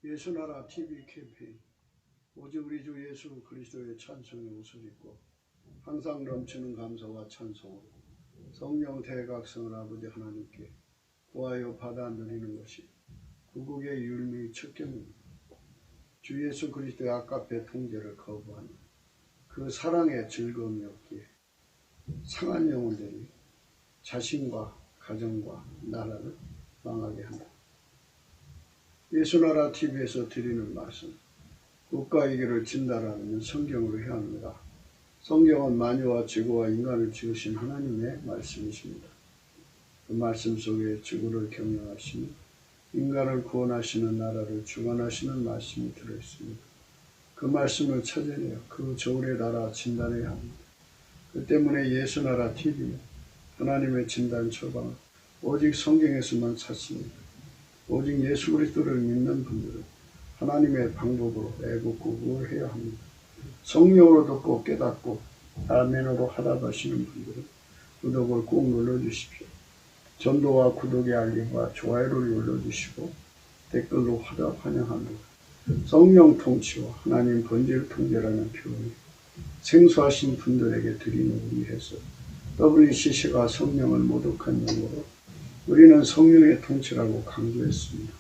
예수나라 TV 캠페인 오직 우리 주 예수 그리스도의 찬송의 옷을 입고 항상 넘치는 감사와 찬송으로 성령 대각성을 아버지 하나님께 구하여 받아 누리는 것이 구국의 율미 척경입니다. 주 예수 그리스도의 아까페 통제를 거부하는 그 사랑의 즐거움이 없기에 상한 영혼들이 자신과 가정과 나라를 망하게 한다. 예수나라 TV에서 드리는 말씀, 국가의 길을 진단하는 성경으로 해야 합니다. 성경은 만유와 지구와 인간을 지으신 하나님의 말씀이십니다. 그 말씀 속에 지구를 경영하시며 인간을 구원하시는 나라를 주관하시는 말씀이 들어있습니다. 그 말씀을 찾아내어 그 저울의 나라 진단해야 합니다. 그 때문에 예수나라 TV, 하나님의 진단 처방은 오직 성경에서만 찾습니다. 오직 예수 그리스도를 믿는 분들은 하나님의 방법으로 애국구국을 해야 합니다. 성령으로 듣고 깨닫고 아멘으로 하답하시는 분들은 구독을 꼭 눌러주십시오. 전도와 구독의 알림과 좋아요를 눌러주시고 댓글로 화답 환영합니다. 성령 통치와 하나님 본질 통제라는 표현이 생소하신 분들에게 드리는 위해서 WCC가 성령을 모독한 용어로 우리는 성령의 통치라고 강조했습니다.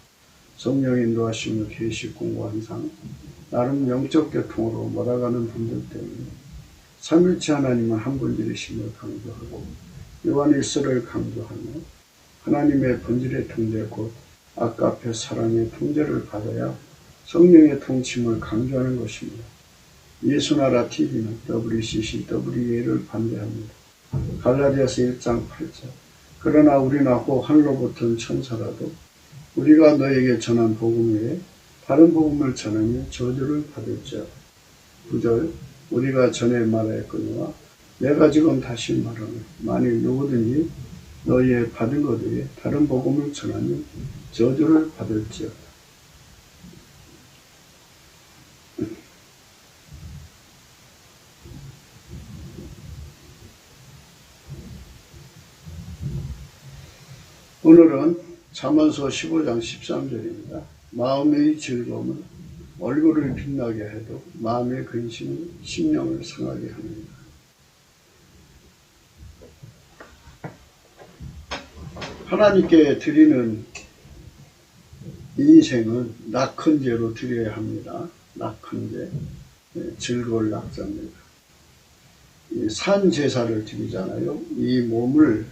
성령 인도하심을 계시 공부한 상 나름 영적 교통으로 몰아가는 분들 때문에 삼일체 하나님은 한 분이심을 강조하고 요한일서를 강조하며 하나님의 본질의 통제 곧 아까페 사랑의 통제를 받아야 성령의 통치임을 강조하는 것입니다. 예수나라 TV는 WCC, WA를 반대합니다. 갈라디아서 1장 8절 그러나 우리나 꼭 하늘로부터 천사라도 우리가 너에게 전한 복음 외에 다른 복음을 전하면 저주를 받을지어다. 9절 우리가 전에 말하였거니와 내가 지금 다시 말하노니 만일 누구든지 너희의 받은 것 외에 다른 복음을 전하면 저주를 받을지어다. 오늘은 잠언서 15장 13절입니다. 마음의 즐거움은 얼굴을 빛나게 해도 마음의 근심은 심령을 상하게 합니다. 하나님께 드리는 인생은 낙헌제로 드려야 합니다. 낙헌제, 즐거울 낙자입니다. 산제사를 드리잖아요. 이 몸을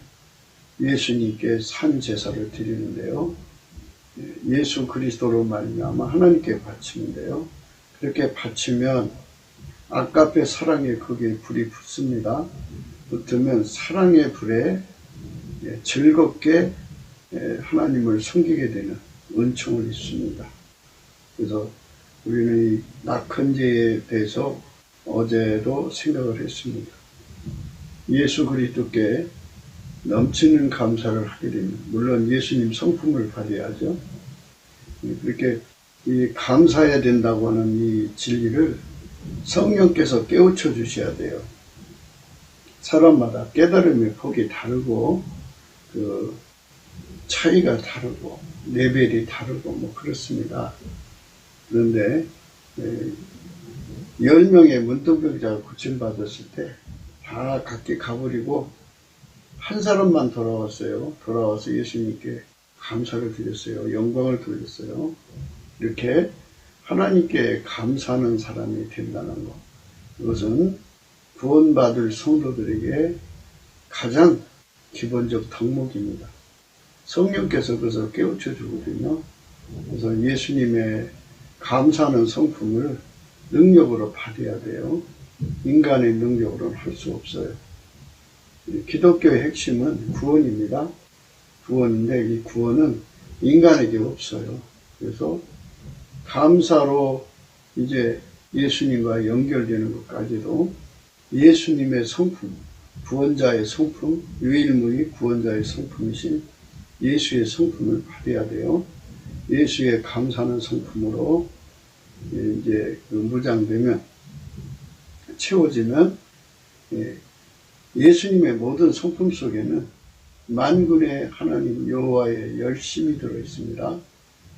예수님께 산제사를 드리는데요. 예수 그리스도로 말미암아 하나님께 바치는데요. 그렇게 바치면 아까페 사랑의 거기에 불이 붙습니다. 붙으면 사랑의 불에 즐겁게 하나님을 섬기게 되는 은총을 입습니다. 그래서 우리는 이 낙헌제에 대해서 어제도 생각을 했습니다. 예수 그리스도께 넘치는 감사를 하게 됩니다. 물론 예수님 성품을 발휘하죠. 그렇게 이 감사해야 된다고 하는 이 진리를 성령께서 깨우쳐 주셔야 돼요. 사람마다 깨달음의 폭이 다르고 그 차이가 다르고 레벨이 다르고 뭐 그렇습니다. 그런데 10명의 문둥병자가 고침받았을 때 다 각기 가버리고 한 사람만 돌아왔어요. 돌아와서 예수님께 감사를 드렸어요. 영광을 돌렸어요. 이렇게 하나님께 감사하는 사람이 된다는 것. 그것은 구원받을 성도들에게 가장 기본적 덕목입니다. 성령께서 그것을 깨우쳐 주거든요. 그래서 예수님의 감사하는 성품을 능력으로 발휘해야 돼요. 인간의 능력으로는 할 수 없어요. 기독교의 핵심은 구원입니다. 구원인데 이 구원은 인간에게 없어요. 그래서 감사로 이제 예수님과 연결되는 것까지도 예수님의 성품, 구원자의 성품, 유일무이 구원자의 성품이신 예수의 성품을 발휘해야 돼요. 예수의 감사하는 성품으로 이제 무장되면 채워지면 예수님의 모든 성품 속에는 만군의 하나님 여호와의 열심이 들어있습니다.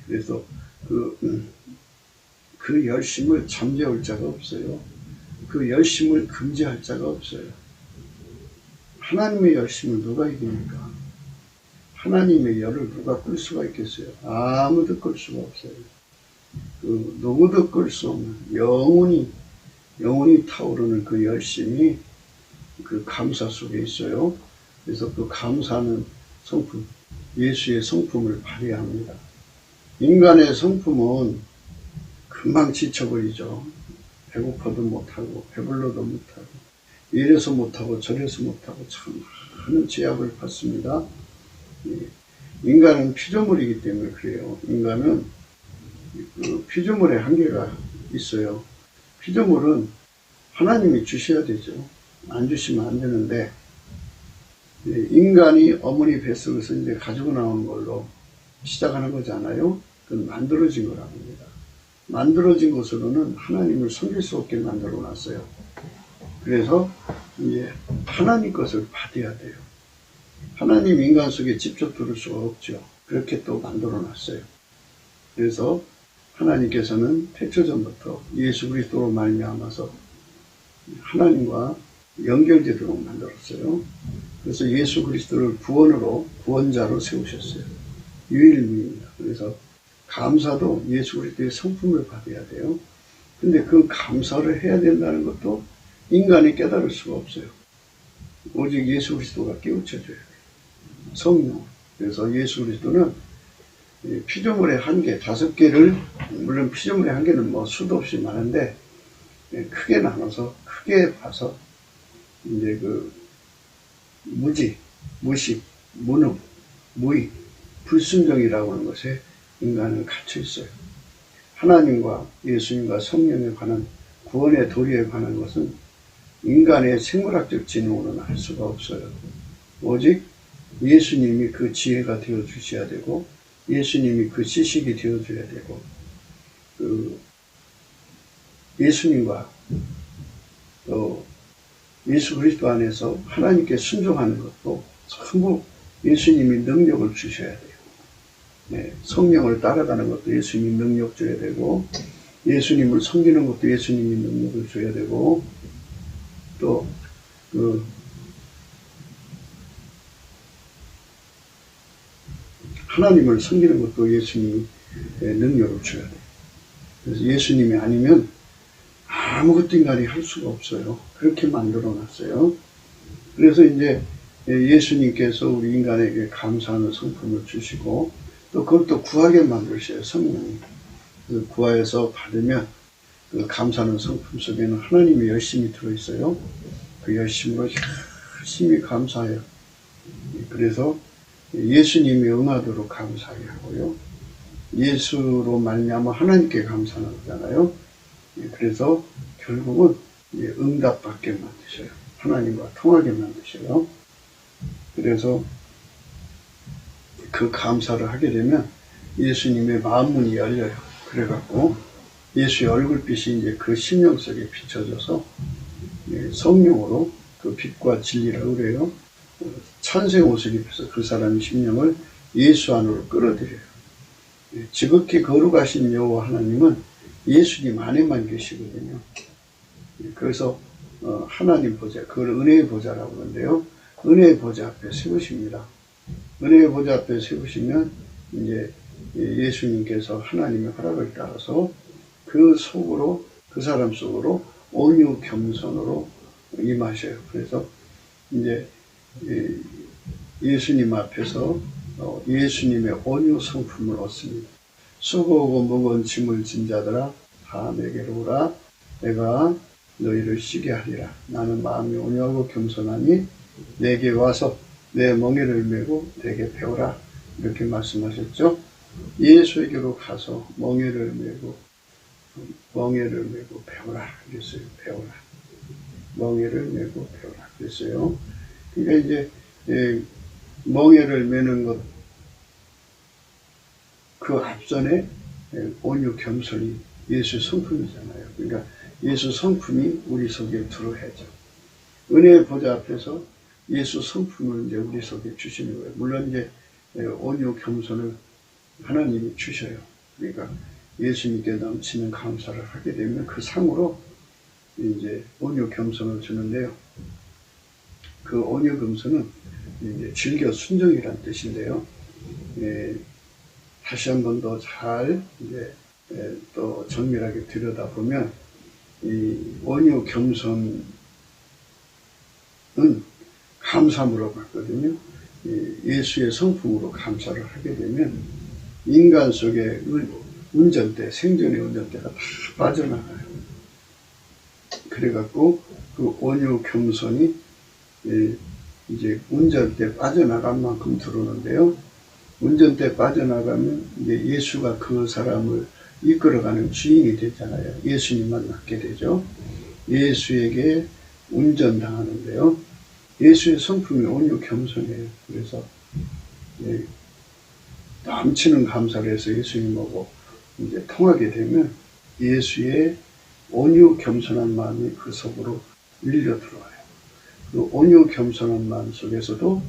그래서 그 열심을 잠재울 자가 없어요. 그 열심을 금지할 자가 없어요. 하나님의 열심을 누가 이깁니까? 하나님의 열을 누가 끌 수가 있겠어요? 아무도 끌 수가 없어요. 누구도 끌 수 없는 영원히 타오르는 그 열심이 그 감사 속에 있어요. 그래서 그 감사는 성품, 예수의 성품을 발휘합니다. 인간의 성품은 금방 지쳐버리죠. 배고파도 못하고 배불러도 못하고 이래서 못하고 저래서 못하고 참 많은 제약을 받습니다. 인간은 피조물이기 때문에 그래요. 인간은 그 피조물의 한계가 있어요. 피조물은 하나님이 주셔야 되죠. 안 주시면 안 되는데 인간이 어머니 뱃속에서 이제 가지고 나오는 걸로 시작하는 거잖아요. 그건 만들어진 거라고 합니다. 만들어진 것으로는 하나님을 섬길 수 없게 만들어 놨어요. 그래서 이제 하나님 것을 받아야 돼요. 하나님 인간 속에 직접 들을 수가 없죠. 그렇게 또 만들어 놨어요. 그래서 하나님께서는 태초전부터 예수 그리스도로 말미암아서 하나님과 연결되도록 만들었어요. 그래서 예수 그리스도를 구원자로 세우셨어요. 유일무이입니다. 그래서 감사도 예수 그리스도의 성품을 받아야 돼요. 근데 그 감사를 해야 된다는 것도 인간이 깨달을 수가 없어요. 오직 예수 그리스도가 깨우쳐줘야 돼요. 성령. 그래서 예수 그리스도는 피조물의 한계 5개를, 물론 피조물의 한계는 뭐 수도 없이 많은데 크게 나눠서 크게 봐서 이제 그 무지, 무식, 무능, 무의, 불순종이라고 하는 것에 인간은 갇혀 있어요. 하나님과 예수님과 성령에 관한 구원의 도리에 관한 것은 인간의 생물학적 지능으로는 알 수가 없어요. 오직 예수님이 그 지혜가 되어 주셔야 되고 예수님이 그 지식이 되어 줘야 되고 예수님과 또 예수 그리스도 안에서 하나님께 순종하는 것도 전부 예수님이 능력을 주셔야 돼요. 네, 성령을 따라가는 것도 예수님이 능력 줘야 되고 예수님을 섬기는 것도 예수님이 능력을 줘야 되고 또 하나님을 섬기는 것도 예수님이 능력을 줘야 돼요. 그래서 예수님이 아니면 아무것도 인간이 할 수가 없어요. 그렇게 만들어 놨어요. 그래서 이제 예수님께서 우리 인간에게 감사하는 성품을 주시고 또 그걸 또 구하게 만드셔요. 성령이. 구하여서 받으면 그 감사하는 성품 속에는 하나님의 열심이 들어있어요. 그 열심으로 열심히 감사해요. 그래서 예수님이 응하도록 감사하게 하고요. 예수로 말미암아 하나님께 감사하는 거잖아요. 그래서 결국은 응답받게 만드셔요. 하나님과 통하게 만드셔요. 그래서 그 감사를 하게 되면 예수님의 마음문이 열려요. 그래갖고 예수의 얼굴빛이 이제 그 심령 속에 비춰져서 성령으로 그 빛과 진리를 의뢰요. 찬생 옷을 입혀서 그 사람의 심령을 예수 안으로 끌어들여요. 지극히 거룩하신 여호와 하나님은 예수님 안에만 계시거든요. 그래서 하나님 보좌, 그걸 은혜의 보좌라고 하는데요. 은혜의 보좌 앞에 세우십니다. 은혜의 보좌 앞에 세우시면 이제 예수님께서 하나님의 허락을 따라서 그 속으로, 그 사람 속으로 온유 겸손으로 임하셔요. 그래서 이제 예수님 앞에서 예수님의 온유 성품을 얻습니다. 수고하고 무거운 짐을 진 자들아 다 내게로 오라. 내가 너희를 쉬게 하리라. 나는 마음이 온유하고 겸손하니 내게 와서 내 멍에를 메고 내게 배우라. 이렇게 말씀하셨죠. 예수에게로 가서 멍에를 메고 배우라 그랬어요. 배우라. 멍에를 메고 배우라 그랬어요. 그러니까 이제 멍에를 메는 것, 그 앞전에 온유 겸손이 예수 성품이잖아요. 그러니까 예수 성품이 우리 속에 들어야죠. 은혜의 보좌 앞에서 예수 성품을 이제 우리 속에 주시는 거예요. 물론 이제 온유 겸손을 하나님이 주셔요. 그러니까 예수님께 넘치는 감사를 하게 되면 그 상으로 이제 온유 겸손을 주는데요. 그 온유 겸손은 이제 즐겨 순종이란 뜻인데요. 다시 한 번 더 잘 이제 또 정밀하게 들여다보면 이 온유 겸손은 감사함으로 봤거든요. 예수의 성품으로 감사를 하게 되면 인간 속의 운전대, 생존의 운전대가 다 빠져나가요. 그래갖고 그 온유 겸손이 이제 운전대 빠져나간 만큼 들어오는데요. 운전대 빠져나가면 이제 예수가 그 사람을 이끌어가는 주인이 되잖아요. 예수님만 맡게 되죠. 예수에게 운전당하는데요. 예수의 성품이 온유 겸손이에요. 그래서 넘치는 감사를 해서 예수님하고 이제 통하게 되면 예수의 온유 겸손한 마음이 그 속으로 밀려 들어와요. 그 온유 겸손한 마음 속에서도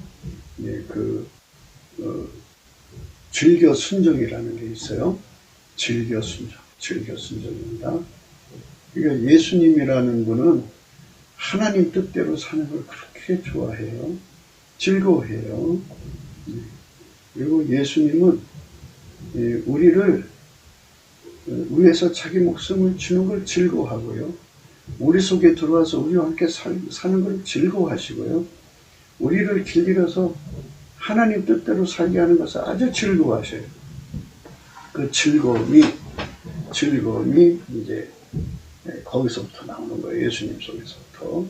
즐겨 순종이라는 게 있어요. 즐겨 순종입니다. 그러니까 예수님이라는 분은 하나님 뜻대로 사는 걸 그렇게 좋아해요. 즐거워해요. 그리고 예수님은 우리를 위해서 자기 목숨을 주는 걸 즐거워하고요. 우리 속에 들어와서 우리와 함께 사는 걸 즐거워하시고요. 우리를 길들여서 하나님 뜻대로 살게 하는 것을 아주 즐거워하셔요. 그 즐거움이 이제 거기서부터 나오는 거예요. 예수님 속에서부터.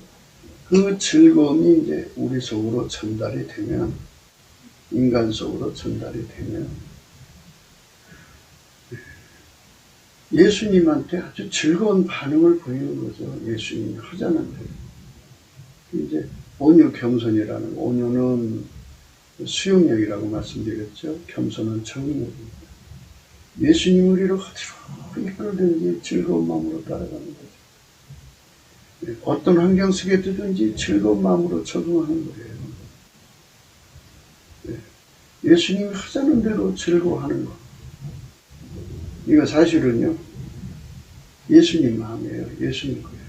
그 즐거움이 이제 우리 속으로 전달이 되면, 인간 속으로 전달이 되면 예수님한테 아주 즐거운 반응을 보이는 거죠. 예수님이 하자는데. 이제 온유 겸손이라는, 온유는 수용력이라고 말씀드렸죠. 겸손은 적응력입니다. 예수님 우리를 어디로 이끌든지 즐거운 마음으로 따라가는 거죠. 어떤 환경 속에 두든지 즐거운 마음으로 적응하는 거예요. 예수님이 하자는 대로 즐거워하는 거. 이거 사실은요, 예수님 마음이에요. 예수님 거예요.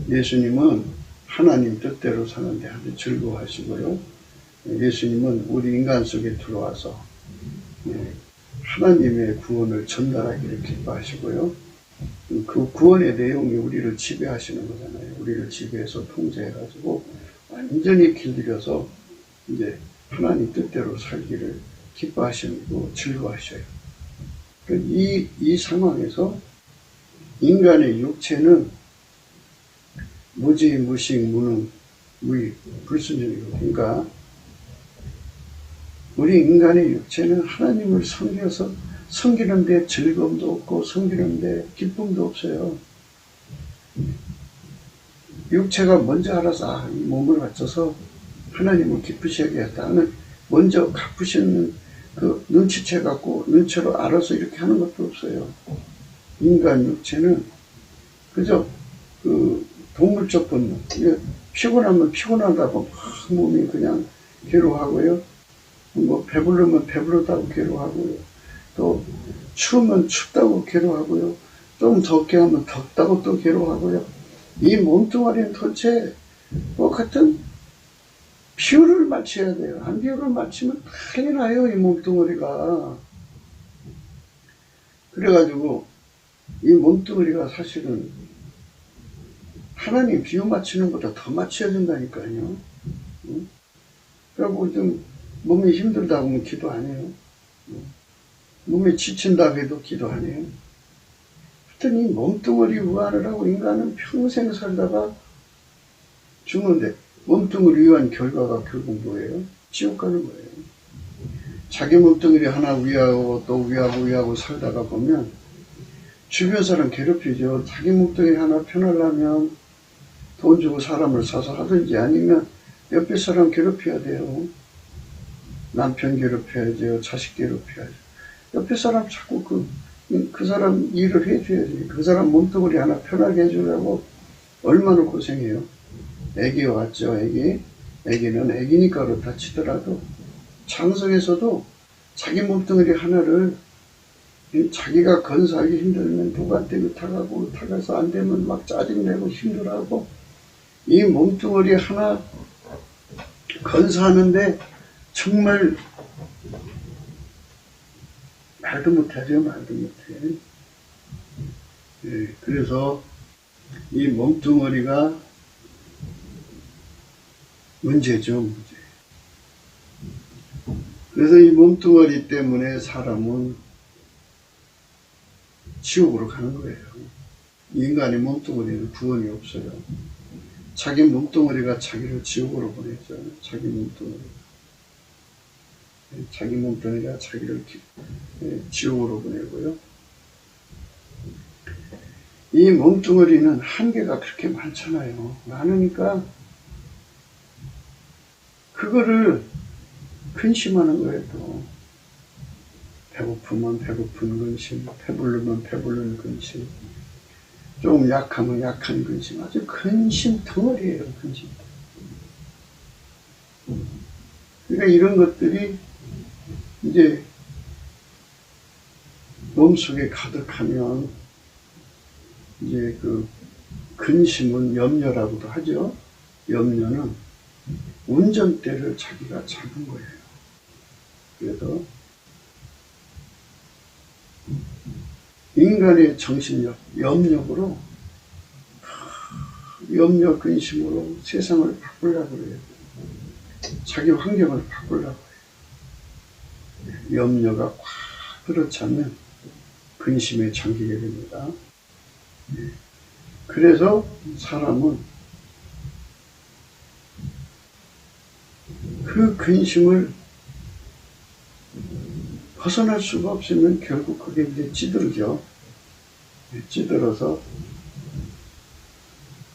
예수님은 하나님 뜻대로 사는데 아주 즐거워하시고요. 예수님은 우리 인간 속에 들어와서 하나님의 구원을 전달하기를 기뻐하시고요. 그 구원의 내용이 우리를 지배하시는 거잖아요. 우리를 지배해서 통제해가지고 완전히 길들여서 이제 하나님 뜻대로 살기를 기뻐하시고 즐거워하셔요. 이 상황에서 인간의 육체는 무지, 무식, 무능, 무의, 불순종이고, 그러니까 우리 인간의 육체는 하나님을 섬기는데 즐거움도 없고 섬기는데 기쁨도 없어요. 육체가 먼저 알아서 이 몸을 바쳐서 하나님을 기쁘시게 하겠다는 먼저 갚으시는 그 눈치채갖고 눈치로 알아서 이렇게 하는 것도 없어요. 인간 육체는 그저 그 동물적 본능, 피곤하면 피곤하다고 막 몸이 그냥 괴로워하고요. 뭐 배부르면 배부르다고 괴로워하고요. 또 추우면 춥다고 괴로워하고요. 좀 덥게 하면 덥다고 또 괴로워하고요. 이 몸뚱아리는 도대체 같은 비율을 맞춰야 돼요. 한 비율을 맞추면 큰일 나요, 이 몸뚱아리가. 그래가지고 이 몸뚱아리가 사실은 하나님 비유 맞추는 것보다 더 맞춰야 된다니까요. 그리고 좀 몸이 힘들다고 하면 기도 안 해요. 몸이 지친다고 해도 기도 안 해요. 하여튼 이 몸뚱아리 위하느라고 인간은 평생 살다가 죽는데 몸뚱아리 위한 결과가 결국 뭐예요? 지옥 가는 거예요. 자기 몸뚱아리 하나 위하고 또 위하고 살다가 보면 주변 사람 괴롭히죠. 자기 몸뚱아리 하나 편하려면 돈 주고 사람을 사서 하든지 아니면 옆에 사람 괴롭혀야 돼요. 남편 괴롭혀야죠. 자식 괴롭혀야죠. 옆에 사람 자꾸 그 사람 일을 해줘야지. 그 사람 몸뚱아리 하나 편하게 해주려고 얼마나 고생해요. 애기 왔죠. 애기는 애기니까 그렇다 치더라도 장성에서도 자기 몸뚱아리 하나를 자기가 건사하기 힘들면 누구한테 의탁하고, 의탁해서 안 되면 막 짜증내고 힘들어하고, 이 몸뚱어리 하나 건사하는데 정말 말도 못하죠. 말도 못해. 그래서 이 몸뚱어리가 문제죠. 문제. 그래서 이 몸뚱어리 때문에 사람은 지옥으로 가는 거예요. 인간의 몸뚱어리는 구원이 없어요. 자기 몸뚱어리가 자기를 지옥으로 보내죠. 자기 몸뚱어리가 자기를 지옥으로 보내고요. 이 몸뚱어리는 한계가 그렇게 많잖아요. 많으니까 그거를 근심하는 거예요. 또 배고프면 배고픈 근심, 배부르면 배부른 근심, 좀 약하면 약한 근심, 아주 근심 덩어리예요. 근심. 그러니까 이런 것들이 이제 몸속에 가득하면 이제 그 근심은 염려라고도 하죠. 염려는 운전대를 자기가 잡은 거예요. 그래서 인간의 정신력, 염력으로, 염려 근심으로 세상을 바꾸려고 해요. 자기 환경을 바꾸려고 해요. 염려가 꽉 들어차면 근심에 잠기게 됩니다. 그래서 사람은 그 근심을 벗어날 수가 없으면 결국 그게 이제 찌들죠. 찌들어서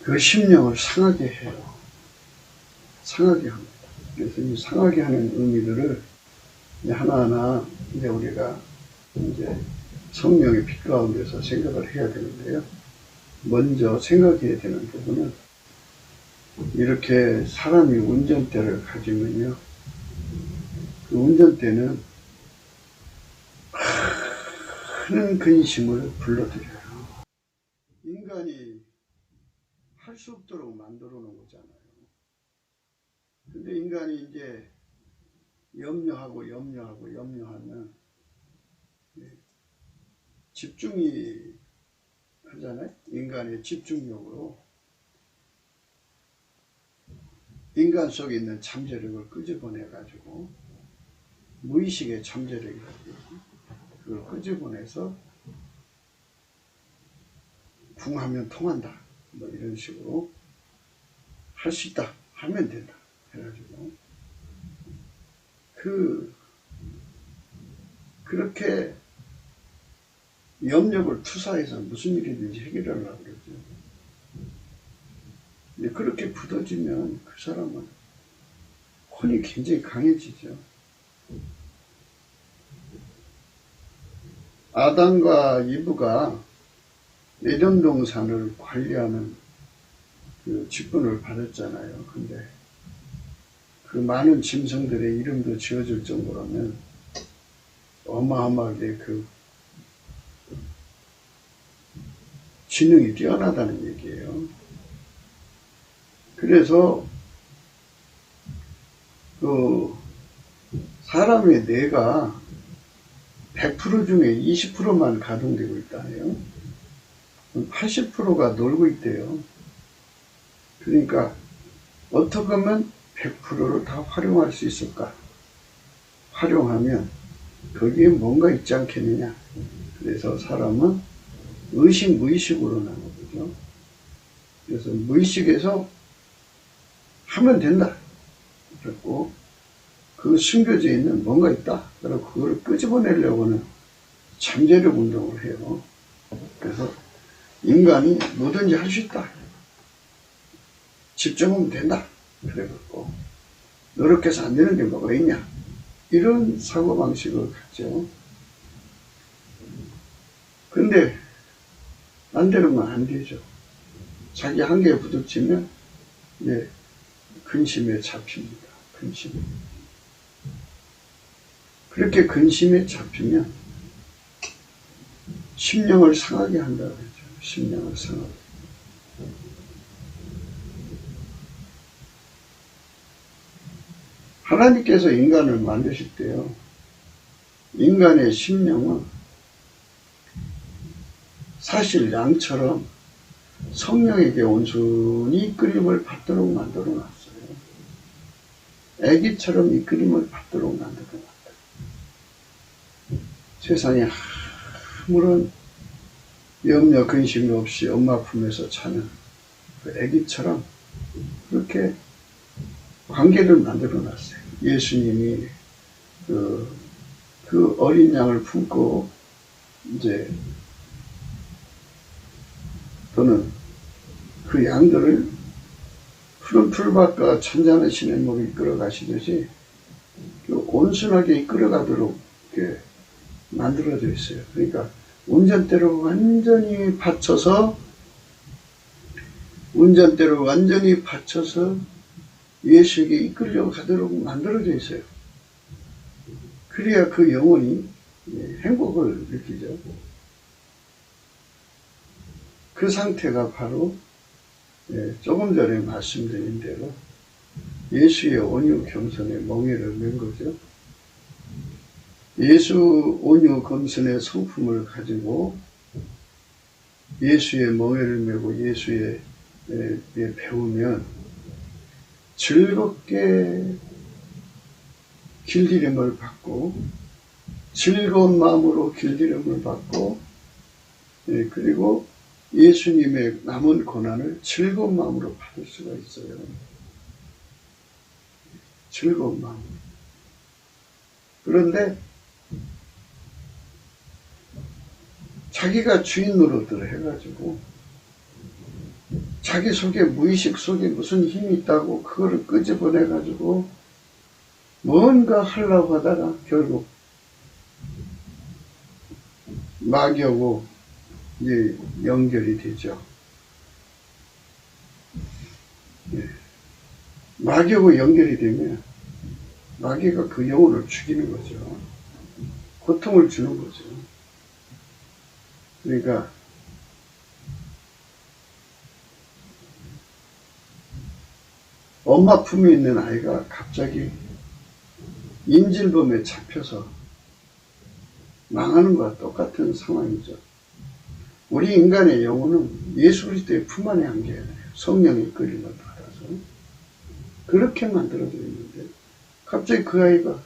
그 심령을 상하게 해요. 상하게 합니다. 그래서 이 상하게 하는 의미들을 하나하나 이제 우리가 이제 성령의 빛 가운데서 생각을 해야 되는데요. 먼저 생각해야 되는 부분은 이렇게 사람이 운전대를 가지면요. 그 운전대는 큰 근심을 불러들여요. 인간이 할 수 없도록 만들어 놓은 거잖아요. 근데 인간이 이제 염려하면 집중이 하잖아요. 인간의 집중력으로 인간 속에 있는 잠재력을 끄집어내가지고 무의식의 잠재력이라고 그걸 끄집어내서 궁하면 통한다. 뭐 이런 식으로 할 수 있다. 하면 된다. 해가지고 그렇게 염력을 투사해서 무슨 일이든지 해결하려고 그러죠. 근데 그렇게 굳어지면 그 사람은 혼이 굉장히 강해지죠. 아담과 이브가 에덴 동산을 관리하는 그 직분을 받았잖아요. 근데 그 많은 짐승들의 이름도 지어줄 정도라면 어마어마하게 그 지능이 뛰어나다는 얘기예요. 그래서 그 사람의 뇌가 100% 중에 20%만 가동되고 있다네요. 80%가 놀고 있대요. 그러니까 어떻게 하면 100%를 다 활용할 수 있을까? 활용하면 거기에 뭔가 있지 않겠느냐. 그래서 사람은 의식, 무의식으로 나누거든요. 그래서 무의식에서 하면 된다. 그랬고 그 숨겨져 있는 뭔가 있다. 그래서 그걸 끄집어내려고는 잠재력 운동을 해요. 그래서 인간이 뭐든지 할 수 있다. 집중하면 된다. 그래갖고 노력해서 안 되는 게 뭐가 있냐. 이런 사고방식을 갖죠. 근데 안 되는 건 안 되죠. 자기 한계에 부딪히면 이제 근심에 잡힙니다. 근심. 그렇게 근심에 잡히면 심령을 상하게 한다 그러죠. 심령을 상하게. 하나님께서 인간을 만드실 때요, 인간의 심령은 사실 양처럼 성령에게 온순히 이끌림을 받도록 만들어 놨어요. 애기처럼 이끌림을 받도록 만들어 놨어요. 세상에 아무런 염려 근심이 없이 엄마 품에서 자는 그 애기처럼 그렇게 관계를 만들어 놨어요. 예수님이 그 어린 양을 품고 이제 또는 그 양들을 푸른 풀밭과 찬잔한 시냇물을 이끌어 가시듯이 온순하게 이끌어가도록 이렇게 만들어져 있어요. 그러니까 운전대로 완전히 받쳐서 예수에게 이끌려 가도록 만들어져 있어요. 그래야 그 영혼이 행복을 느끼죠. 그 상태가 바로 조금 전에 말씀드린 대로 예수의 온유 겸손의 멍에를 맨 거죠. 예수 온유 겸손의 성품을 가지고 예수의 멍에를 메고 예수의 배우면 즐겁게 길들임을 받고 즐거운 마음으로 길들임을 받고 그리고 예수님의 남은 고난을 즐거운 마음으로 받을 수가 있어요. 즐거운 마음으로. 그런데 자기가 주인 노릇을 해가지고 자기 속에 무의식 속에 무슨 힘이 있다고 그거를 끄집어내가지고 뭔가 하려고 하다가 결국 마귀하고 이제 연결이 되죠. 마귀하고 연결이 되면 마귀가 그 영혼을 죽이는 거죠. 고통을 주는 거죠. 그러니까 엄마 품에 있는 아이가 갑자기 인질범에 잡혀서 망하는 것과 똑같은 상황이죠. 우리 인간의 영혼은 예수 그리스도의 품 안에 안겨야 돼요. 성령의 이끌림을 받아서 그렇게 만들어져 있는데 갑자기 그 아이가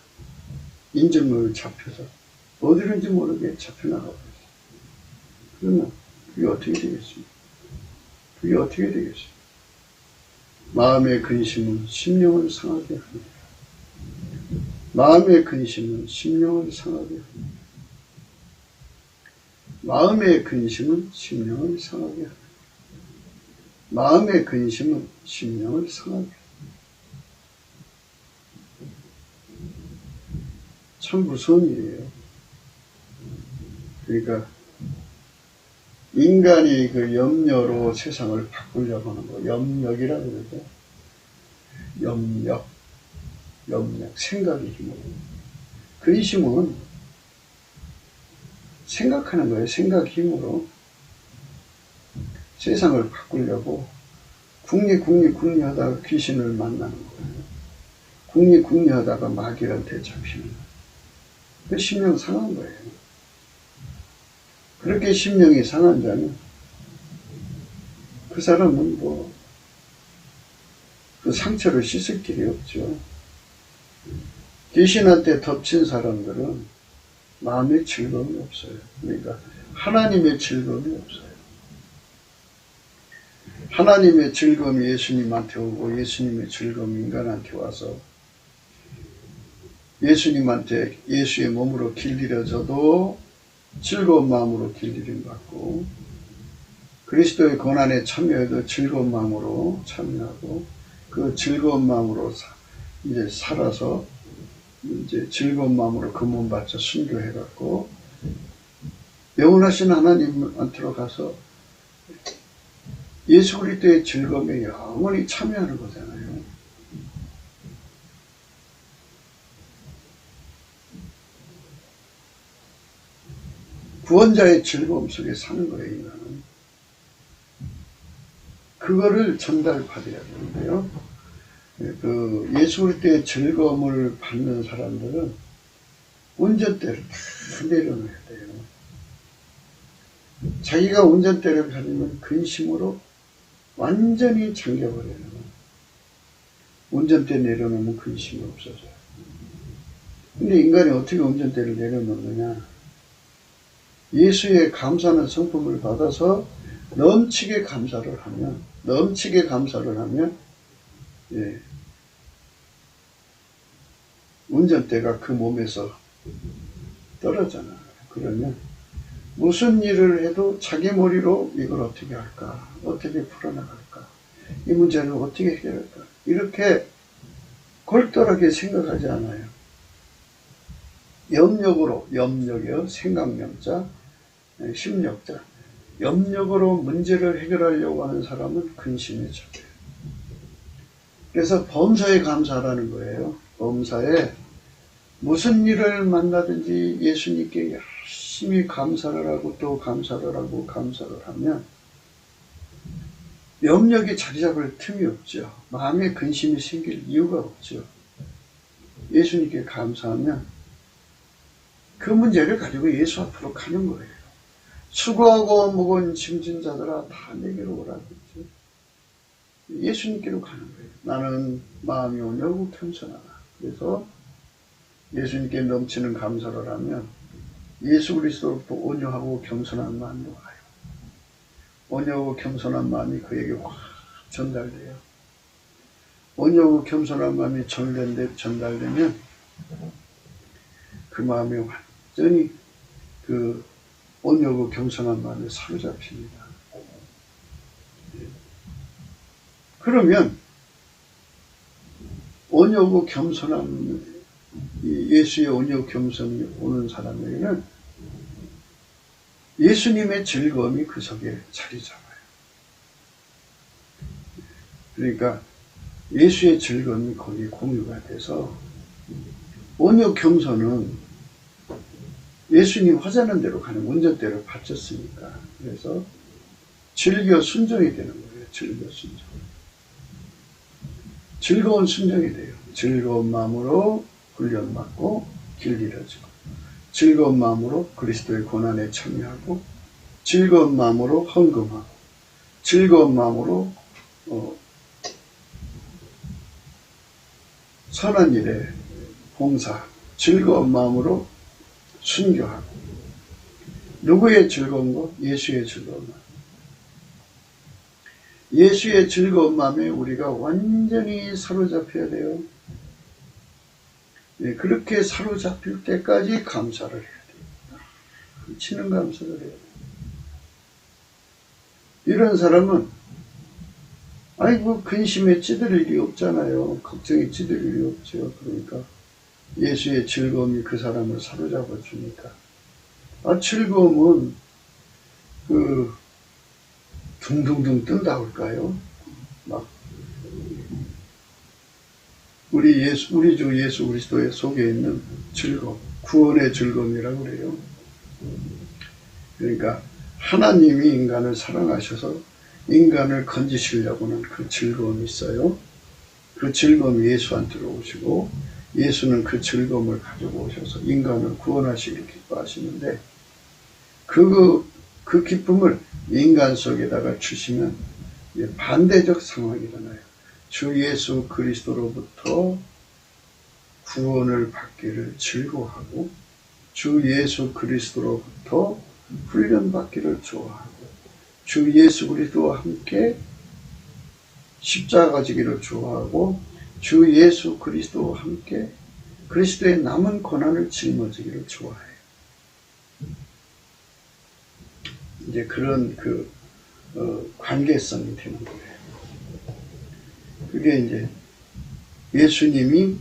인질범에 잡혀서 어디든지 모르게 잡혀나가 버렸어요. 그러면 그게 어떻게 되겠습니까? 그게 어떻게 되겠습니까? 마음의 근심은 심령을 상하게 합니다. 마음의 근심은 심령을 상하게 합니다. 마음의 근심은 심령을 상하게 합니다. 마음의 근심은 심령을 상하게 합니다. 참 무서운 일이에요. 그러니까 인간이 그 염려로 세상을 바꾸려고 하는 거, 염력이라고 그러죠. 염력, 생각의 힘으로. 근심은 생각하는 거예요. 생각 힘으로 세상을 바꾸려고 궁리 하다가 귀신을 만나는 거예요. 궁리 하다가 마귀한테 잡히는 거예요. 그 심령 상한 거예요. 그렇게 심령이 상한 자는 그 사람은 그 상처를 씻을 길이 없죠. 귀신한테 덮친 사람들은 마음의 즐거움이 없어요. 그러니까 하나님의 즐거움이 없어요. 하나님의 즐거움이 예수님한테 오고 예수님의 즐거움이 인간한테 와서 예수님한테 예수의 몸으로 길들여져도 즐거운 마음으로 길들임 받고 그리스도의 고난에 참여해도 즐거운 마음으로 참여하고 그 즐거운 마음으로 이제 살아서 이제 즐거운 마음으로 그 몸 바쳐 순교해갖고 영원하신 하나님한테로 가서 예수 그리스도의 즐거움에 영원히 참여하는 거잖아요. 구원자의 즐거움 속에 사는 거예요, 인간은. 그거를 전달받아야 되는데요. 그 예수 그리스도의 즐거움을 받는 사람들은 운전대를 다 내려놔야 돼요. 자기가 운전대를 가지면 근심으로 완전히 잠겨버려요. 운전대 내려놓으면 근심이 없어져요. 근데 인간이 어떻게 운전대를 내려놓느냐? 예수의 감사하는 성품을 받아서 넘치게 감사를 하면, 예, 운전대가 그 몸에서 떨어져나가요. 그러면 무슨 일을 해도 자기 머리로 이걸 어떻게 할까? 어떻게 풀어나갈까? 이 문제를 어떻게 해결할까? 이렇게 골똘하게 생각하지 않아요. 염력이요. 생각명자, 심력자. 염력으로 문제를 해결하려고 하는 사람은 근심에 젖어요. 그래서 범사에 감사하라는 거예요. 범사에 무슨 일을 만나든지 예수님께 열심히 감사를 하고 또 감사를 하고 감사를 하면 염력이 자리 잡을 틈이 없죠. 마음에 근심이 생길 이유가 없죠. 예수님께 감사하면 그 문제를 가지고 예수 앞으로 가는 거예요. 수고하고 무거운 짐진 자들아 다 내게로 오라 그랬죠. 예수님께로 가는 거예요. 나는 마음이 온유하고 겸손하다. 그래서 예수님께 넘치는 감사를 하면 예수 그리스도로부터 온유하고 겸손한 마음이 와요. 온유하고 겸손한 마음이 그에게 확 전달돼요. 온유하고 겸손한 마음이 전달되면 그 마음이 완전히 그 온유하고 겸손한 마음에 사로잡힙니다. 그러면 온유하고 겸손한 예수의 온유하고 겸손이 오는 사람에게는 예수님의 즐거움이 그 속에 자리 잡아요. 그러니까 예수의 즐거움이 거기 공유가 돼서 온유 겸손은 예수님 하자는 대로 가는 운전대를 바쳤으니까 그래서 즐겨 순종이 되는 거예요. 즐겨 순종. 즐거운 순종이 돼요. 즐거운 마음으로 훈련받고 길 잃어지고 즐거운 마음으로 그리스도의 고난에 참여하고 즐거운 마음으로 헌금하고 즐거운 마음으로 선한 일에 봉사 즐거운 마음으로 순교하고 누구의 즐거운 것? 예수의 즐거운 마음. 예수의 즐거운 마음에 우리가 완전히 사로잡혀야 돼요. 네, 그렇게 사로잡힐 때까지 감사를 해야 됩니다. 치는 감사를 해야 돼요. 이런 사람은 아이고 근심에 찌들 일이 없잖아요. 걱정에 찌들 일이 없죠. 그러니까 예수의 즐거움이 그 사람을 사로잡아 주니까 즐거움은 그 둥둥둥 뜬다 할까요? 막 우리 주 예수 그리스도의 속에 있는 즐거움, 구원의 즐거움이라고 그래요. 그러니까 하나님이 인간을 사랑하셔서 인간을 건지시려고는 그 즐거움이 있어요. 그 즐거움이 예수한테로 오시고 예수는 그 즐거움을 가지고 오셔서 인간을 구원하시길 기뻐하시는데 그 기쁨을 인간 속에다가 주시면 반대적 상황이 일어나요. 주 예수 그리스도로부터 구원을 받기를 즐거워하고 주 예수 그리스도로부터 훈련받기를 좋아하고 주 예수 그리스도와 함께 십자가 지기를 좋아하고 주 예수 그리스도와 함께 그리스도의 남은 고난을 짊어지기를 좋아해요. 이제 그런 관계성이 되는 거예요. 그게 이제 예수님이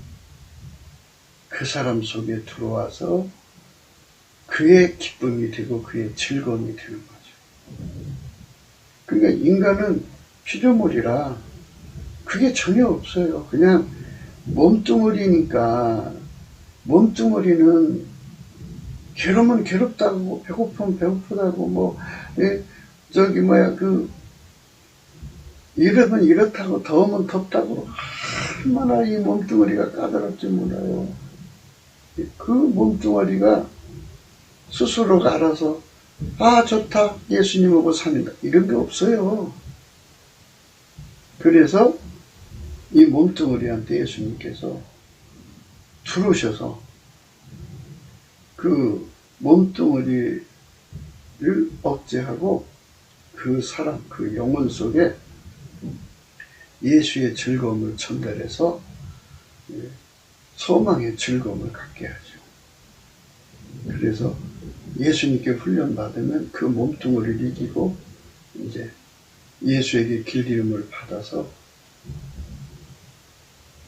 그 사람 속에 들어와서 그의 기쁨이 되고 그의 즐거움이 되는 거죠. 그러니까 인간은 피조물이라 그게 전혀 없어요. 그냥 몸뚱어리니까 몸뚱어리는 괴로우면 괴롭다고, 배고프면 배고프다고, 뭐, 예, 이러면 이렇다고, 더우면 덥다고, 얼마나 이 몸뚱아리가 까다롭지 몰라요. 그 몸뚱아리가 스스로가 알아서, 아, 좋다, 예수님하고 사는다. 이런 게 없어요. 그래서 이 몸뚱아리한테 예수님께서 들어오셔서 그 몸뚱아리를 억제하고 그 사람, 그 영혼 속에 예수의 즐거움을 전달해서 소망의 즐거움을 갖게 하죠. 그래서 예수님께 훈련받으면 그 몸뚱아리를 이기고 이제 예수에게 길들임을 받아서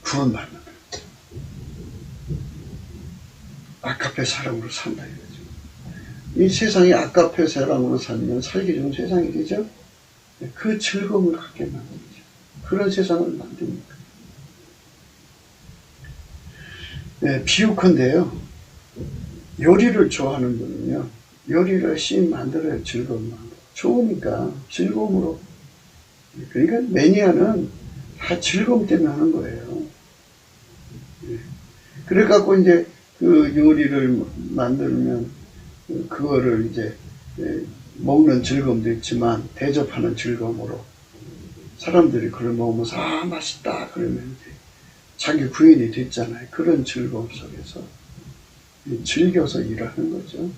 구원받는 거예요. 아까페 사랑으로 산다 이거죠. 이 세상이 아까페 사랑으로 살면 살기 좋은 세상이 되죠. 그 즐거움을 갖게 만들죠. 그런 세상을 만듭니다. 네, 비유컨대요. 요리를 좋아하는 분은요, 요리를 열심히 만들어요. 즐거움으로. 좋으니까 즐거움으로. 그러니까 매니아는 다 즐거움 때문에 하는 거예요. 그래갖고 이제 그 요리를 만들면 그거를 이제 먹는 즐거움도 있지만 대접하는 즐거움으로 사람들이 그걸 먹으면서 아 맛있다 그러면 이제 자기 부인이 됐잖아요. 그런 즐거움 속에서 즐겨서 일하는 거죠.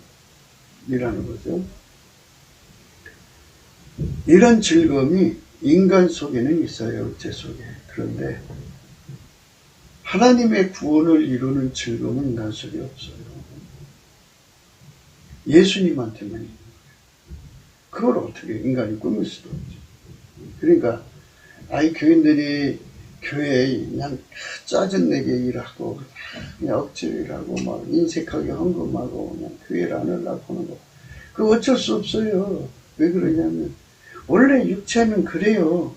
이런 즐거움이 인간 속에는 있어요. 육체 속에. 그런데 하나님의 구원을 이루는 즐거움은 인간 속에 없어요. 예수님한테만 있는 거예요. 그걸 어떻게 인간이 꾸밀 수도 없죠. 그러니까 교인들이 교회에 그냥 짜증내게 일하고 그냥 억지로 일하고 막 인색하게 헌금하고 그냥 교회를 안 하려고 하는 거. 그거 어쩔 수 없어요. 왜 그러냐면 원래 육체는 그래요.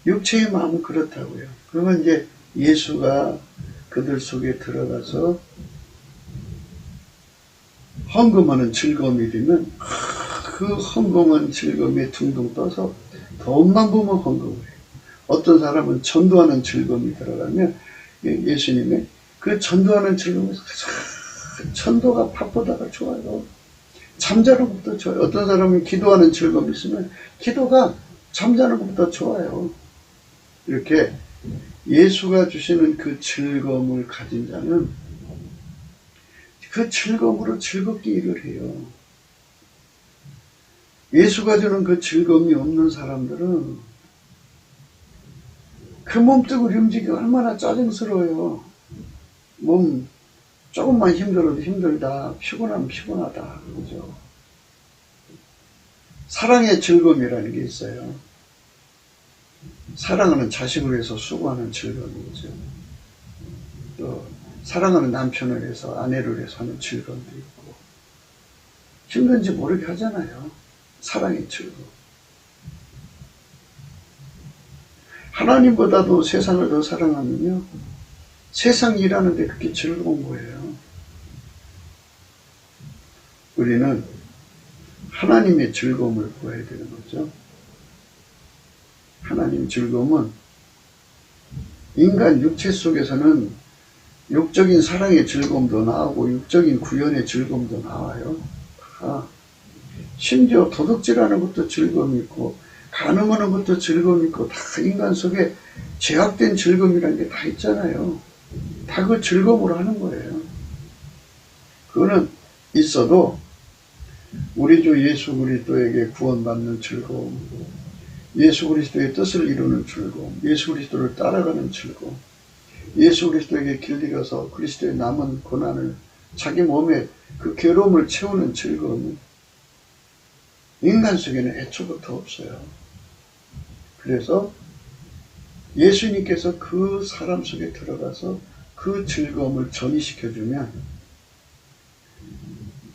육체의 마음은 그렇다고요. 그러면 이제 예수가 그들 속에 들어가서 헌금하는 즐거움이 되면 그 헌금한 즐거움에 둥둥 떠서 돈만 보면 헌금을 해요. 어떤 사람은 전도하는 즐거움이 들어가면 예수님의 그 전도하는 즐거움에서 전도가 바쁘다가 좋아요. 잠자는 것보다 좋아요. 어떤 사람은 기도하는 즐거움이 있으면 기도가 잠자는 것보다 좋아요. 이렇게 예수가 주시는 그 즐거움을 가진 자는 그 즐거움으로 즐겁게 일을 해요. 예수가 주는 그 즐거움이 없는 사람들은 그 몸뚱아리 움직이기 얼마나 짜증스러워요. 몸 조금만 힘들어도 힘들다, 피곤하면 피곤하다. 그죠? 사랑의 즐거움이라는 게 있어요. 사랑하는 자식을 위해서 수고하는 즐거움이죠. 또 사랑하는 남편을 위해서 아내를 위해서 하는 즐거움도 있고 힘든지 모르게 하잖아요. 사랑의 즐거움. 하나님보다도 세상을 더 사랑하면요. 세상 일하는데 그렇게 즐거운 거예요. 우리는 하나님의 즐거움을 구해야 되는 거죠. 하나님의 즐거움은 인간 육체 속에서는 육적인 사랑의 즐거움도 나오고 육적인 구현의 즐거움도 나와요. 심지어 도둑질하는 것도 즐거움이 있고 간음하는 것도 즐거움이 있고 다 인간 속에 제약된 즐거움이라는 게 다 있잖아요. 다 그 즐거움으로 하는 거예요. 그거는 있어도 우리 주 예수 그리스도에게 구원받는 즐거움, 예수 그리스도의 뜻을 이루는 즐거움, 예수 그리스도를 따라가는 즐거움, 예수 그리스도에게 길들여서 그리스도의 남은 고난을 자기 몸에 그 괴로움을 채우는 즐거움은 인간 속에는 애초부터 없어요. 그래서 예수님께서 그 사람 속에 들어가서 그 즐거움을 전이시켜주면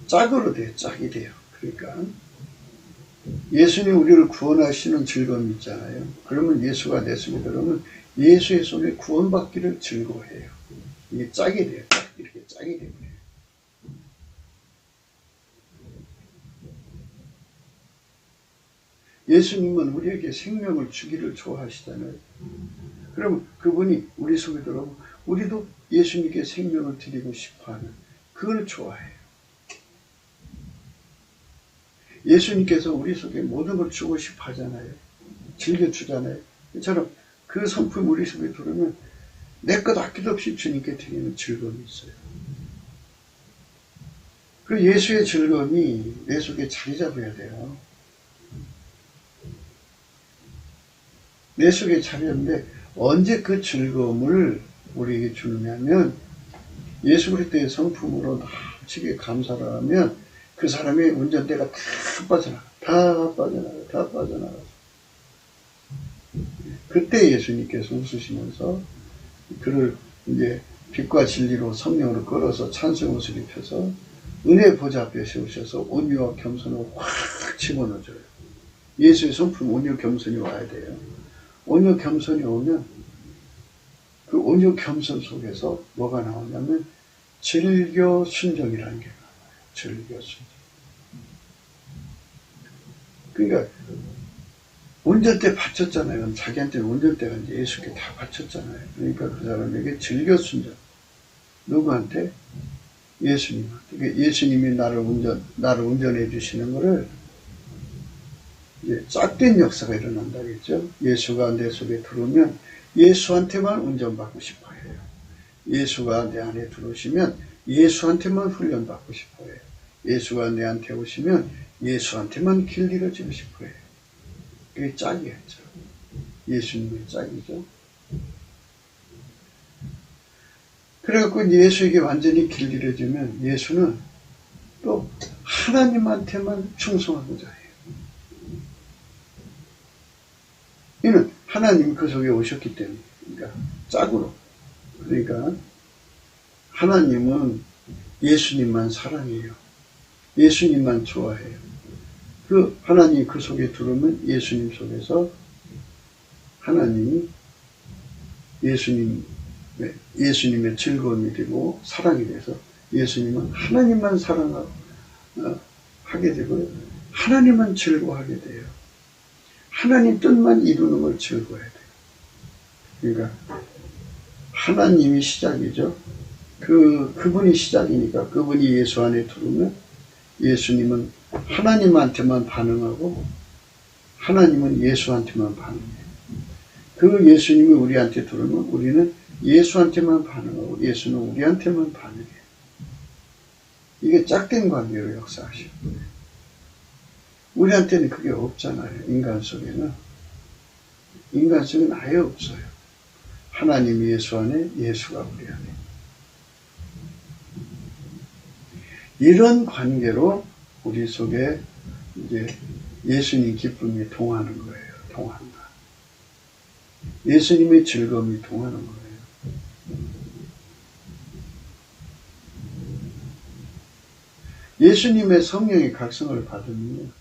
짝으로 돼요. 짝이 돼요. 그러니까 예수님 우리를 구원하시는 즐거움이 있잖아요. 그러면 예수가 내 속에 들어오면 예수의 속에 구원받기를 즐거워해요. 이게 짝이 돼요. 짝 이렇게 짝이 돼요. 예수님은 우리에게 생명을 주기를 좋아하시잖아요. 그러면 그분이 우리 속에 들어오면 우리도 예수님께 생명을 드리고 싶어하는, 그걸 좋아해요. 예수님께서 우리 속에 모든 걸 주고 싶어 하잖아요. 즐겨주잖아요. 저처럼 그 성품 우리 속에 들어오면 내 것 아끼도 없이 주님께 드리는 즐거움이 있어요. 그 예수의 즐거움이 내 속에 자리 잡아야 돼요. 내 속에 자리 잡는데 언제 그 즐거움을 우리에게 주느냐면 예수 그리스도의 성품으로 남치게 감사를 하면 그 사람의 운전대가 다 빠져나가. 그때 예수님께서 웃으시면서 그를 이제 빛과 진리로 성령으로 끌어서 찬송 옷을 입혀서 은혜 보좌 앞에 세우셔서 온유와 겸손을 확 집어넣어줘요. 예수의 성품 온유 겸손이 와야 돼요. 온유 겸손이 오면 그 온유 겸손 속에서 뭐가 나오냐면 즐겨 순종이라는 게 나와요. 즐겨 순종. 그러니까 운전대 바쳤잖아요. 자기한테는 운전대가 이제 예수께 다 바쳤잖아요. 그러니까 그 사람에게 즐겨 순종. 누구한테? 예수님한테. 그러니까 예수님이 나를 운전해 주시는 거를 이제 짝된 역사가 일어난다겠죠. 예수가 내 속에 들어오면 예수한테만 운전받고 싶어 해요. 예수가 내 안에 들어오시면 예수한테만 훈련받고 싶어 해요. 예수가 내한테 오시면 예수한테만 길 잃어주고 싶어 해요. 그게 짝이었죠. 예수님의 짝이죠. 그래갖고 예수에게 완전히 길 잃어주면 예수는 또 하나님한테만 충성하고자 해요. 이는 하나님이 그 속에 오셨기 때문에, 그러니까 짝으로. 그러니까 하나님은 예수님만 사랑해요. 예수님만 좋아해요. 그 하나님이 그 속에 들어오면 예수님 속에서 하나님이 예수님의 즐거움이 되고 사랑이 돼서 예수님은 하나님만 사랑하게 되고 하나님만 즐거워하게 돼요. 하나님 뜻만 이루는 걸 즐거워해야 돼요. 그러니까 하나님이 시작이죠. 그분이 시작이니까 그분이 예수 안에 들어오면 예수님은 하나님한테만 반응하고 하나님은 예수한테만 반응해요. 그 예수님이 우리한테 들어오면 우리는 예수한테만 반응하고 예수는 우리한테만 반응해요. 이게 짝된 관계로 역사하시는 거예요. 우리한테는 그게 없잖아요. 인간 속에는. 인간 속에는 아예 없어요. 하나님 예수 안에, 예수가 우리 안에. 이런 관계로 우리 속에 이제 예수님 기쁨이 동하는 거예요. 동한다. 예수님의 즐거움이 동하는 거예요. 예수님의 성령의 각성을 받으면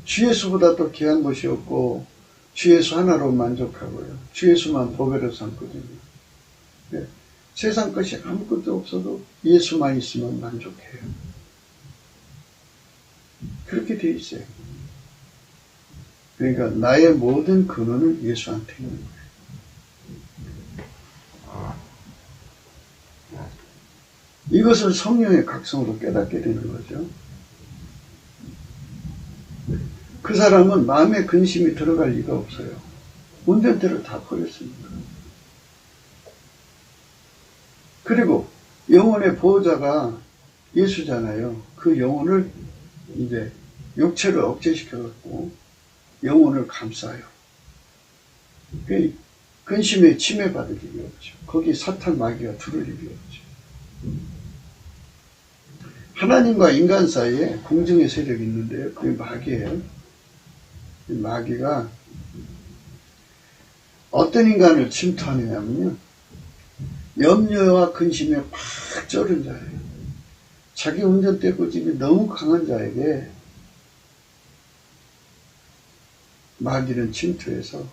주 예수보다 더 귀한 것이 없고 주 예수 하나로 만족하고요. 주 예수만 보배로 삼거든요. 네. 세상 것이 아무것도 없어도 예수만 있으면 만족해요. 그렇게 돼 있어요. 그러니까 나의 모든 근원은 예수한테 있는 거예요. 이것을 성령의 각성으로 깨닫게 되는 거죠. 그 사람은 마음에 근심이 들어갈 리가 없어요. 운전대를 다 버렸습니다. 그리고 영혼의 보호자가 예수잖아요. 그 영혼을 이제 육체를 억제시켜갖고 영혼을 감싸요. 근심에 침해받을 일이 없죠. 거기 사탄 마귀가 들을 일이 없죠. 하나님과 인간 사이에 공정의 세력이 있는데요. 그게 마귀예요. 마귀가 어떤 인간을 침투하느냐면요. 염려와 근심에 팍 쩔은 자예요. 자기 운전대 고집이 너무 강한 자에게 마귀는 침투해서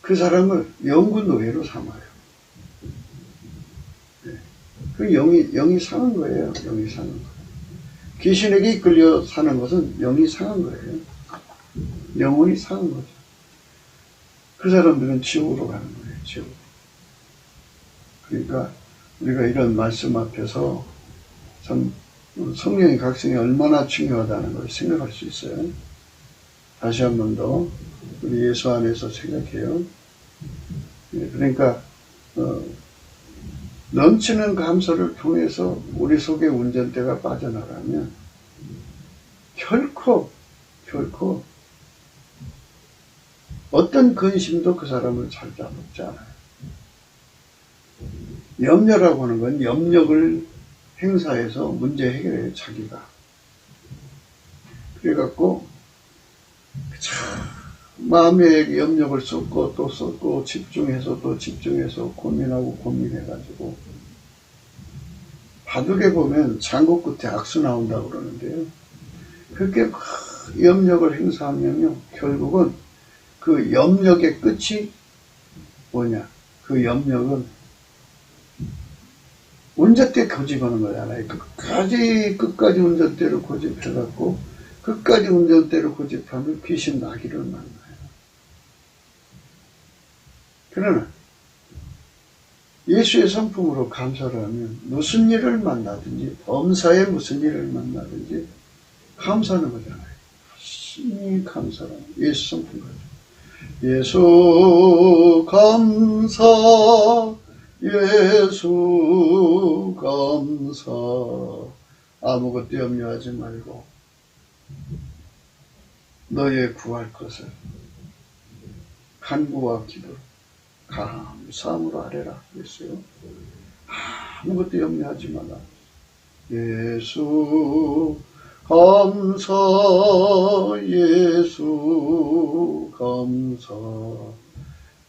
그 사람을 영구 노예로 삼아요. 네. 그 영이 상한 거예요. 영이 상한 거예요. 귀신에게 이끌려 사는 것은 영이 상한 거예요. 영혼이 상한 거죠. 그 사람들은 지옥으로 가는 거예요. 지옥. 그러니까 우리가 이런 말씀 앞에서 참 성령의 각성이 얼마나 중요하다는 걸 생각할 수 있어요. 다시 한 번 더 우리 예수 안에서 생각해요. 그러니까 넘치는 감사를 통해서 우리 속의 운전대가 빠져나가면 결코 어떤 근심도 그 사람을 잘 잡지 않아요. 염려라고 하는 건 염력을 행사해서 문제 해결해요, 자기가. 그래갖고 마음에 염력을 쏟고 또 쏟고 집중해서 또 집중해서 고민하고 고민해가지고 바둑에 보면 장구 끝에 악수 나온다고 그러는데요. 그렇게 막 염력을 행사하면요, 결국은 그 염력의 끝이 뭐냐? 그 염력은 운전대 고집하는 거잖아요. 끝까지 운전대를 고집해갖고 끝까지 운전대를 고집하면 귀신 나기를 만나요. 그러나 예수의 성품으로 감사를 하면 무슨 일을 만나든지 범사에 무슨 일을 만나든지 감사하는 거잖아요. 신이 감사하는 예수 성품 거죠. 예수 감사, 예수 감사. 아무것도 염려하지 말고 너의 구할 것을 간구와 기도로 감사함으로 아뢰라 그랬어요. 아무것도 염려하지 마라. 예수 감사, 예수 감사,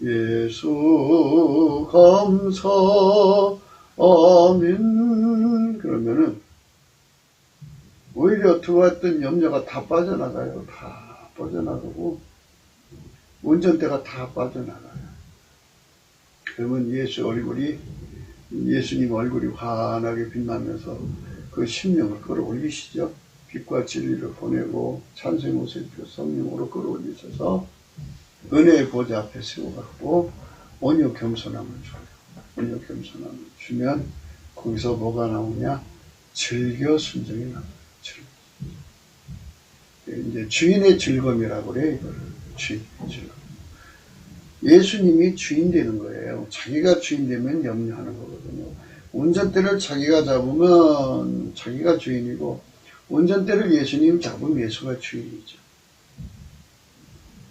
예수 감사, 아멘. 그러면은 오히려 들어왔던 염려가 다 빠져나가요. 다 빠져나가고 운전대가 다 빠져나가요. 그러면 예수님 얼굴이 환하게 빛나면서 그 심령을 끌어올리시죠. 빛과 진리를 보내고 찬송의 표 성령으로 끌어올리셔서 은혜의 보좌 앞에 세워갖고 온유 겸손함을 줘요. 온유 겸손함을 주면 거기서 뭐가 나오냐? 즐겨 순종이 나와요. 이제 주인의 즐거움이라고 그래요. 이거를 주인의 즐거움. 예수님이 주인 되는 거예요. 자기가 주인 되면 염려하는 거거든요. 운전대를 자기가 잡으면 자기가 주인이고 운전대를 예수님 잡으면 예수가 주인이죠.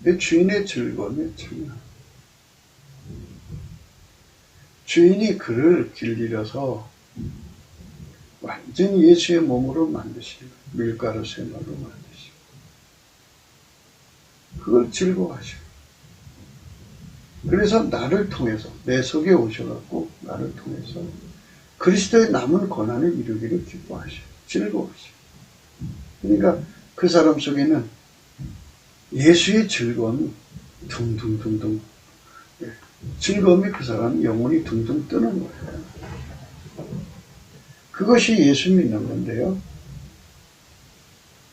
근데 주인의 즐거움이 참나. 주인이 그를 길들여서 완전히 예수의 몸으로 만드시고 밀가루 쇠마로 만드시고 그걸 즐거워하셔요. 그래서 나를 통해서 내 속에 오셔갖고 나를 통해서 그리스도의 남은 고난을 이루기를 기뻐하셔요. 즐거워하셔요. 그러니까 그 사람 속에는 예수의 즐거움이 둥둥둥둥, 즐거움이 그 사람 영혼이 둥둥 뜨는 거예요. 그것이 예수 믿는 건데요.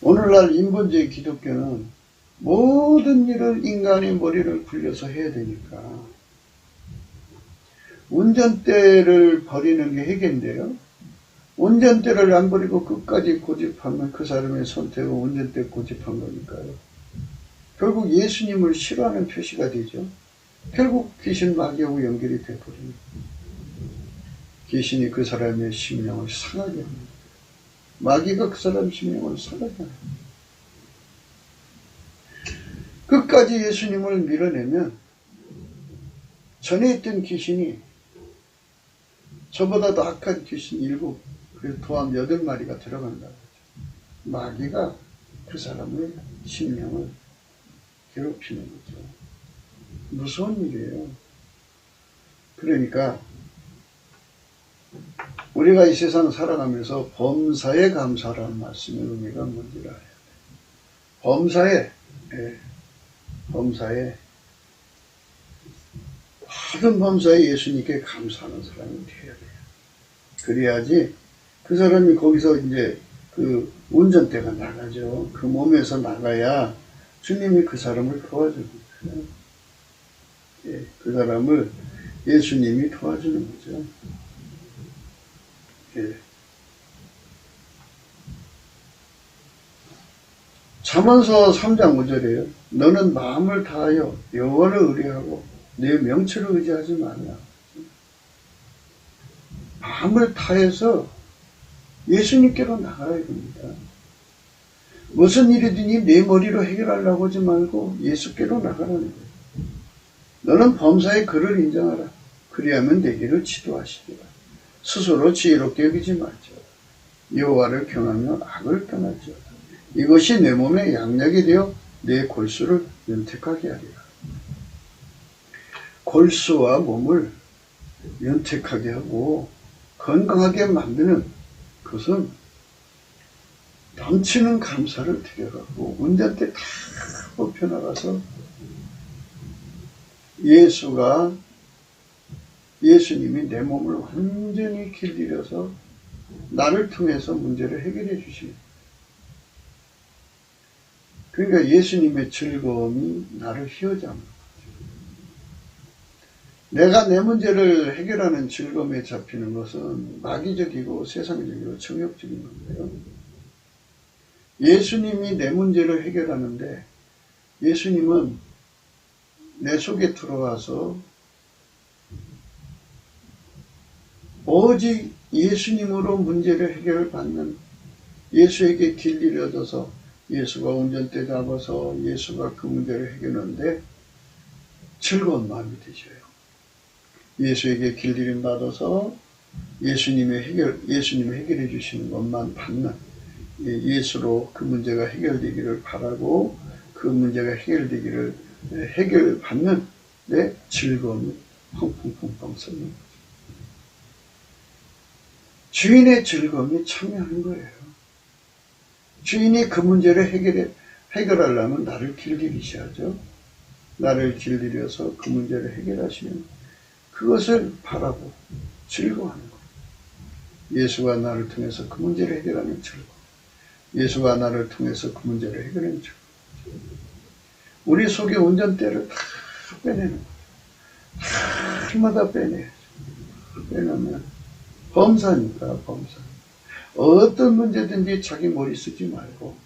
오늘날 인본주의 기독교는 모든 일을 인간의 머리를 굴려서 해야 되니까 운전대를 버리는 게 해결인데요. 운전대를 안 버리고 끝까지 고집하면 그 사람의 선택은 운전대 고집한 거니까요. 결국 예수님을 싫어하는 표시가 되죠. 결국 귀신 마귀하고 연결이 되어버립니다. 귀신이 그 사람의 심령을 상하게 합니다. 마귀가 그 사람 심령을 상하게 합니다. 끝까지 예수님을 밀어내면 전에 있던 귀신이 저보다 더 악한 귀신 7, 그래서 도함 8마리가 들어간다고 하죠. 마귀가 그 사람의 심령을 괴롭히는 거죠. 무서운 일이에요. 그러니까 우리가 이 세상 살아가면서 범사에 감사라는 말씀의 의미가 뭔지를 알아야 돼요. 범사에 모든 범사에 예수님께 감사하는 사람이 되어야 돼요. 그래야지 그 사람이 거기서 이제 그 운전대가 나가죠. 그 몸에서 나가야 주님이 그 사람을 도와줍니다. 예, 그 사람을 예수님이 도와주는 거죠. 예. 잠언서 3장 5절이에요. 너는 마음을 다하여 여호와를 의뢰하고 내 명철을 의지하지 말라. 마음을 다해서 예수님께로 나가야 됩니다. 무슨 일이든지 내 머리로 해결하려고 하지 말고 예수께로 나가라는 거예요. 너는 범사의 그를 인정하라. 그리하면 내 길을 지도하시리라. 스스로 지혜롭게 여기지 말지어다. 여호와를 경하며 악을 떠날지어다. 이것이 내 몸에 양약이 되어 내 골수를 연택하게 하리라. 골수와 몸을 연택하게 하고 건강하게 만드는 것은 넘치는 감사를 드려가고 운전대 다 뽑혀나가서 예수님이 내 몸을 완전히 길들여서 나를 통해서 문제를 해결해 주십니다. 그러니까 예수님의 즐거움이 나를 휘어잡는 거죠. 내가 내 문제를 해결하는 즐거움에 잡히는 것은 마귀적이고 세상적이고 정욕적인 건데요. 예수님이 내 문제를 해결하는데 예수님은 내 속에 들어와서 오직 예수님으로 문제를 해결받는 예수에게 길들여져서 예수가 운전대 잡아서 예수가 그 문제를 해결하는데 즐거운 마음이 되셔요. 예수에게 길들임 받아서 예수님이 해결해 주시는 것만 받는 예수로 그 문제가 해결되기를 바라고 그 문제가 해결받는 내 즐거움이 펑펑펑펑 쏘는 거죠. 주인의 즐거움이 참여하는 거예요. 주인이 그 문제를 해결하려면 나를 길들이셔야죠. 나를 길들여서 그 문제를 해결하시면 그것을 바라고 즐거워하는 거예요. 예수가 나를 통해서 그 문제를 해결하는 즐거움. 예수가 나를 통해서 그 문제를 해결하는 즐거움. 우리 속의 운전대를 다 빼내는 거예요. 날마다 빼내야죠. 빼내면 범사니까 범사. 어떤 문제든지 자기 머리 쓰지 말고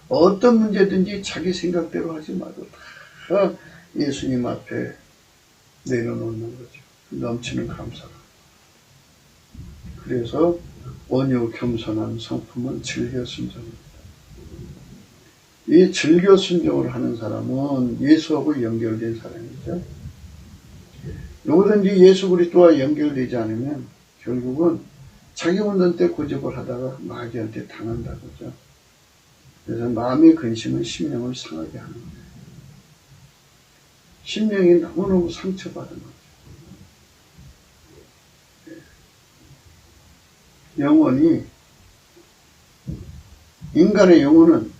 어떤 문제든지 자기 생각대로 하지 말고 다 예수님 앞에 내려놓는 거죠. 넘치는 감사가. 그래서 온유 겸손한 성품은 즐겨 순종입니다. 이 즐겨 순종을 하는 사람은 예수하고 연결된 사람이죠. 누구든지 예수 그리스도와 연결되지 않으면 결국은 자기 운전대 고집을 하다가 마귀한테 당한다고죠. 그래서 마음의 근심은 심령을 상하게 하는 거예요. 심령이 너무너무 상처받은 거죠. 영혼이, 인간의 영혼은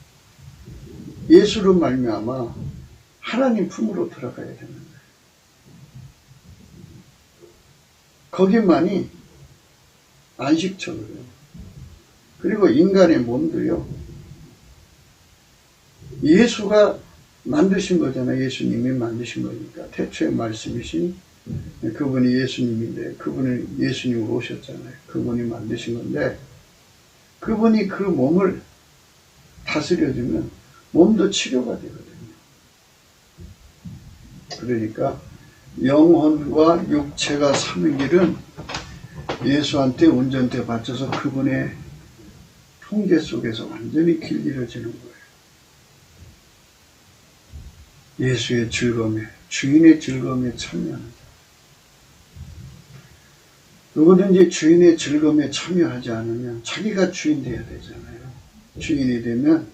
예수로 말미암아 하나님 품으로 들어가야 되는 거예요. 거기만이 안식처거든요. 그리고 인간의 몸도요, 예수가 만드신 거잖아요. 예수님이 만드신 거니까. 태초에 말씀이신 그분이 예수님인데, 그분은 예수님으로 오셨잖아요. 그분이 만드신 건데, 그분이 그 몸을 다스려주면 몸도 치료가 되거든요. 그러니까 영혼과 육체가 사는 길은 예수한테 운전대 받쳐서 그분의 통제 속에서 완전히 길들여지는 거예요. 예수의 즐거움에, 주인의 즐거움에 참여하는 자. 누구든지 주인의 즐거움에 참여하지 않으면 자기가 주인 돼야 되잖아요. 주인이 되면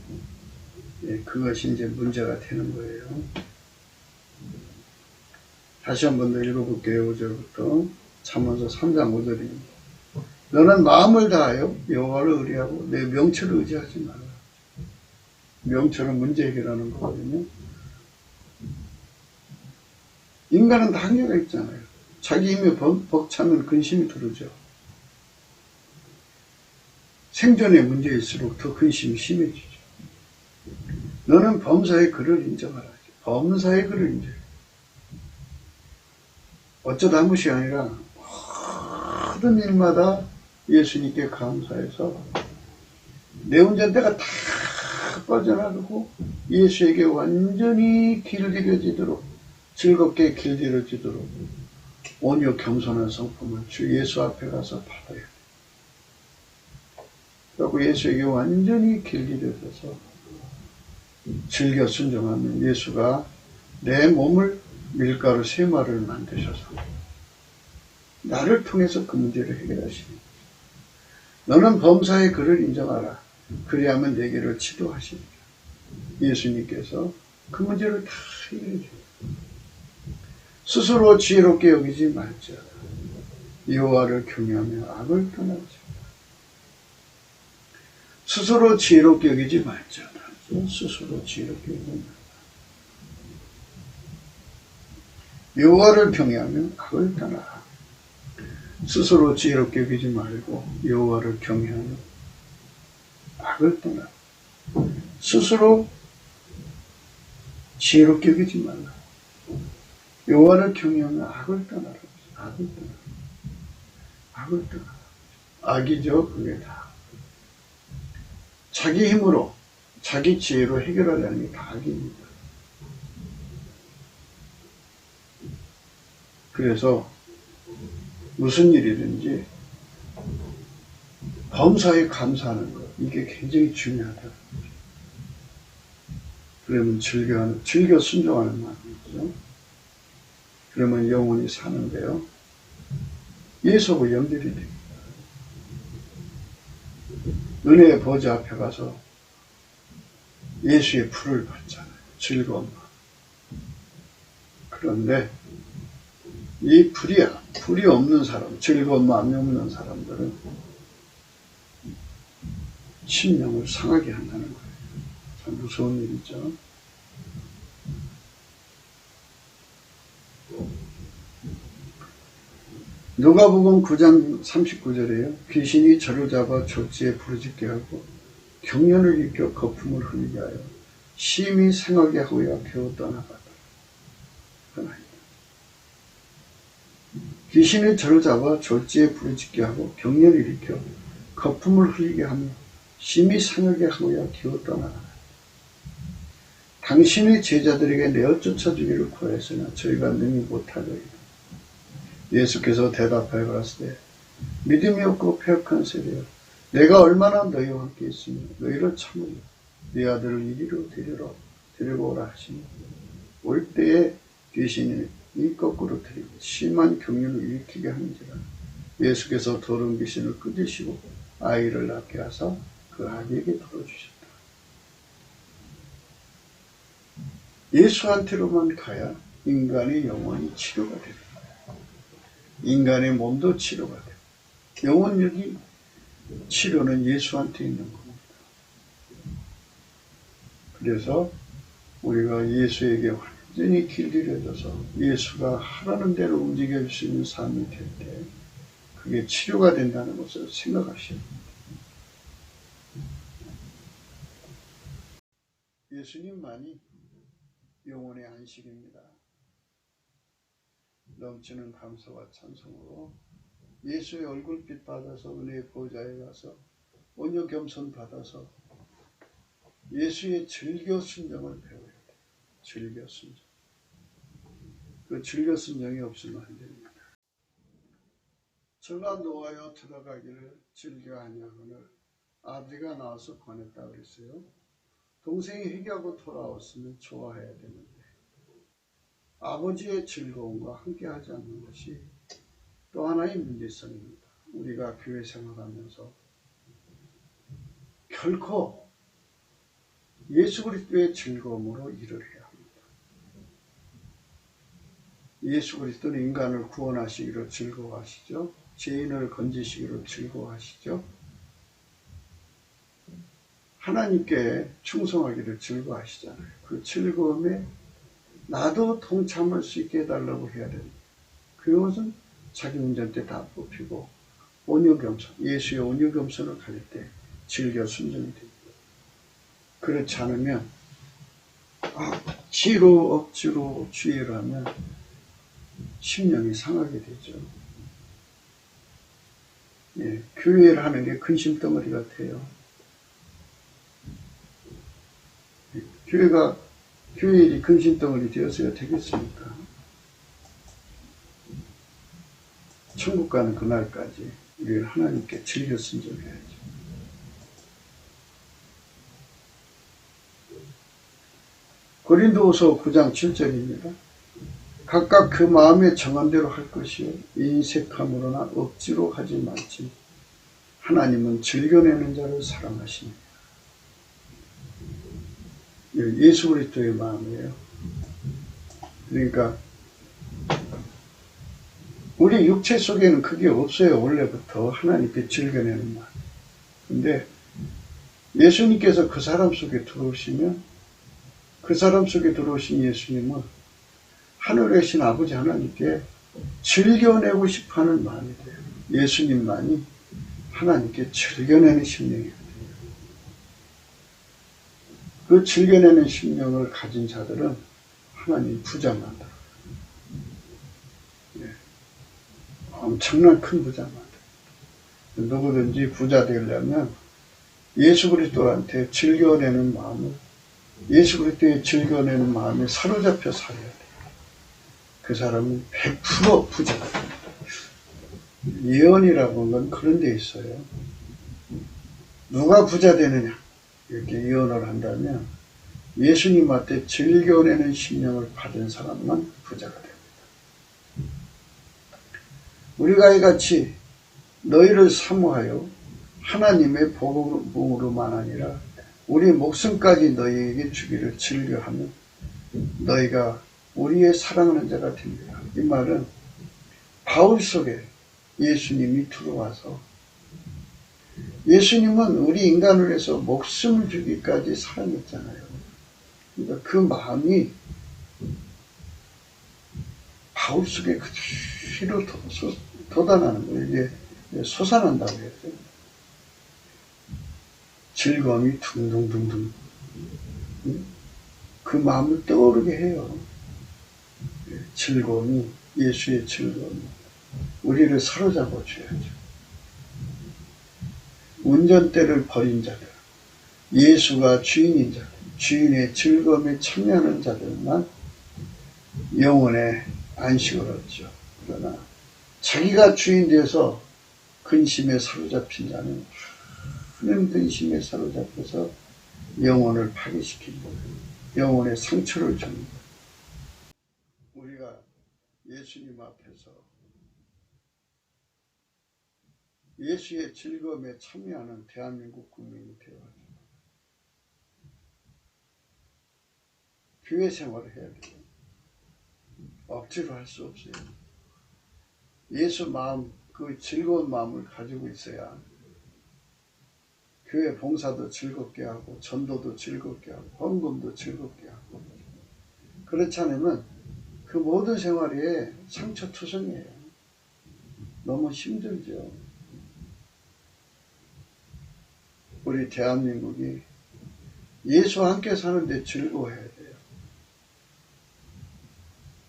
그것이 이제 문제가 되는 거예요. 다시 한 번 더 읽어볼게요. 5절부터. 잠언서 3장 5절입니다. 너는 마음을 다하여 여호와를 의뢰하고 내 명철을 의지하지 말라. 명철은 문제 해결하는 거거든요. 인간은 다 한계가 있잖아요. 자기 힘에 벅차면 근심이 들죠. 생존의 문제일수록 더 근심이 심해지죠. 너는 범사의 그를 인정하라. 범사의 그를 인정해. 어쩌다 한 것이 아니라 모든 일마다 예수님께 감사해서 내 운전대가 다 빠져나가고 예수에게 완전히 길들여지도록, 즐겁게 길들여지도록 온유 겸손한 성품을 주 예수 앞에 가서 받아야 돼. 그리고 예수에게 완전히 길들여져서 즐겨 순종하면 예수가 내 몸을 밀가루 3마리를 만드셔서 나를 통해서 그 문제를 해결하시니 너는 범사의 그를 인정하라. 그리하면 내게를 치도하시니라. 예수님께서 그 문제를 다 해결해 줘요. 스스로 지혜롭게 여기지 말지어다. 여호와를 경외하며 악을 떠나지. 스스로 지혜롭게 여기지 말지어다. 스스로 지혜롭게 여기지 말지어다. 여호와를 경외하며 악을 떠나라. 스스로 지혜롭게 여기지 말고 여호와를 경외하며 악을 떠나라. 스스로 지혜롭게 여기지 말라. 여호와를 경외하며 악을 떠나라. 악을 떠나라. 악을 떠나라. 악이죠. 그게 다. 자기 힘으로, 자기 지혜로 해결하려는 게 다 악입니다. 그래서 무슨 일이든지 범사에 감사하는 것, 이게 굉장히 중요하다. 그러면 즐겨 순종하는 마음이죠. 그러면 영혼이 사는데요. 예수하고 연결이 됩니다. 은혜의 보좌 앞에 가서 예수의 불을 받잖아요. 즐거운 마음. 그런데 이 불이 없는 사람, 즐거운 마음이 없는 사람들은 심령을 상하게 한다는 거예요. 참 무서운 일이죠. 누가복음 9장 39절에요. 귀신이 저를 잡아 졸지에 부르짖게 하고 경련을 일으켜 거품을 흘리게 하여 심히 생하게 하고야 겨우 떠나가더라. 귀신이 저를 잡아 졸지에 부르짖게 하고 경련을 일으켜 거품을 흘리게 하며 심히 상하게 하고야 겨우 떠나가더라. 당신의 제자들에게 내어 쫓아주기를 구하였으나 저희가 능히 못하더이다. 예수께서 대답하여 가라사대 믿음이 없고 패역한 세대여, 내가 얼마나 너희와 함께 있으며 너희를 참으려 네 아들을 이리로 데리고 오라 하시니 올 때에 귀신이 이 거꾸로 들이고 심한 경련을 일으키게 하는지라. 예수께서 더러운 귀신을 끊으시고 아이를 낳게 하사 그 아기에게 돌아주셨다. 예수한테로만 가야 인간의 영혼이 치료가 됩니다. 인간의 몸도 치료가 돼요. 영혼력이 치료는 예수한테 있는 겁니다. 그래서 우리가 예수에게 완전히 길들여져서 예수가 하라는 대로 움직여줄 수 있는 삶이 될 때 그게 치료가 된다는 것을 생각하셔야 합니다. 예수님만이 영혼의 안식입니다. 넘치는 감사와 찬송으로 예수의 얼굴빛 받아서 은혜의 보좌에 가서 온유 겸손 받아서 예수의 즐겨 순종을 배워야 돼요. 즐겨 순종. 그 즐겨 순종이 없으면 안 됩니다. 저가 노하여 들어가기를 즐겨 아니하거늘 아버지가 나와서 권했다 그랬어요. 동생이 회개하고 돌아왔으면 좋아해야 되는데 아버지의 즐거움과 함께하지 않는 것이 또 하나의 문제성입니다. 우리가 교회 생활하면서 결코 예수 그리스도의 즐거움으로 일을 해야 합니다. 예수 그리스도는 인간을 구원하시기로 즐거워하시죠. 죄인을 건지시기로 즐거워하시죠. 하나님께 충성하기를 즐거워하시잖아요. 그 즐거움에 나도 동참할 수 있게 해달라고 해야 됩니다. 그것은 자기 운전대 다 뽑히고 온유겸손, 예수의 온유겸손을 가질 때 즐겨 순종이 됩니다. 그렇지 않으면 억지로 주의를 하면 심령이 상하게 되죠. 예, 교회를 하는 게 근심덩어리 같아요. 교회 일이 근심덩어리 되어서야 되겠습니까? 천국 가는 그날까지 우리는 하나님께 즐겨 순종해야죠. 고린도후서 9장 7절입니다. 각각 그 마음에 정한 대로 할 것이요 인색함으로나 억지로 하지 말지 하나님은 즐겨내는 자를 사랑하시니. 예수 그리스도의 마음이에요. 그러니까 우리 육체 속에는 그게 없어요. 원래부터 하나님께 즐겨내는 마음. 근데 예수님께서 그 사람 속에 들어오시면 그 사람 속에 들어오신 예수님은 하늘에 계신 아버지 하나님께 즐겨내고 싶어하는 마음이 돼요. 예수님만이 하나님께 즐겨내는 심령이 돼요. 그 즐겨내는 심령을 가진 자들은 하나님 부자 만들어요. 예. 엄청난 큰 부자 만들어요. 누구든지 부자 되려면 예수 그리스도한테 즐겨내는 마음을, 예수 그리스도의 즐겨내는 마음에 사로잡혀 살아야 돼요. 그 사람은 100% 부자가 됩니다. 예언이라고 하는 건 그런 데 있어요. 누가 부자 되느냐 이렇게 예언을 한다면 예수님한테 즐겨내는 심령을 받은 사람만 부자가 됩니다. 우리가 이같이 너희를 사모하여 하나님의 복음으로만 아니라 우리 목숨까지 너희에게 주기를 즐겨하면 너희가 우리의 사랑하는 자가 됩니다. 이 말은 바울 속에 예수님이 들어와서 예수님은 우리 인간을 위해서 목숨을 주기까지 사랑했잖아요. 그러니까 그 마음이 바울 속에 그대로 돋아나는 거예요. 이게 솟아난다고 했어요. 즐거움이 둥둥둥둥 그 마음을 떠오르게 해요. 즐거움이, 예수의 즐거움이 우리를 사로잡아 줘야죠. 운전대를 버린 자들, 예수가 주인인 자들, 주인의 즐거움에 참여하는 자들만 영혼의 안식을 얻죠. 그러나 자기가 주인 되어서 근심에 사로잡힌 자는 많은 근심에 사로잡혀서 영혼을 파괴시키고 영혼의 상처를 줍니다. 우리가 예수님 앞에서 예수의 즐거움에 참여하는 대한민국 국민이 되어야죠. 교회 생활을 해야 돼요. 억지로 할 수 없어요. 예수 마음, 그 즐거운 마음을 가지고 있어야 교회 봉사도 즐겁게 하고 전도도 즐겁게 하고 헌금도 즐겁게 하고 그렇지 않으면 그 모든 생활에 상처투성이에요. 너무 힘들죠. 우리 대한민국이 예수와 함께 사는데 즐거워해야 돼요.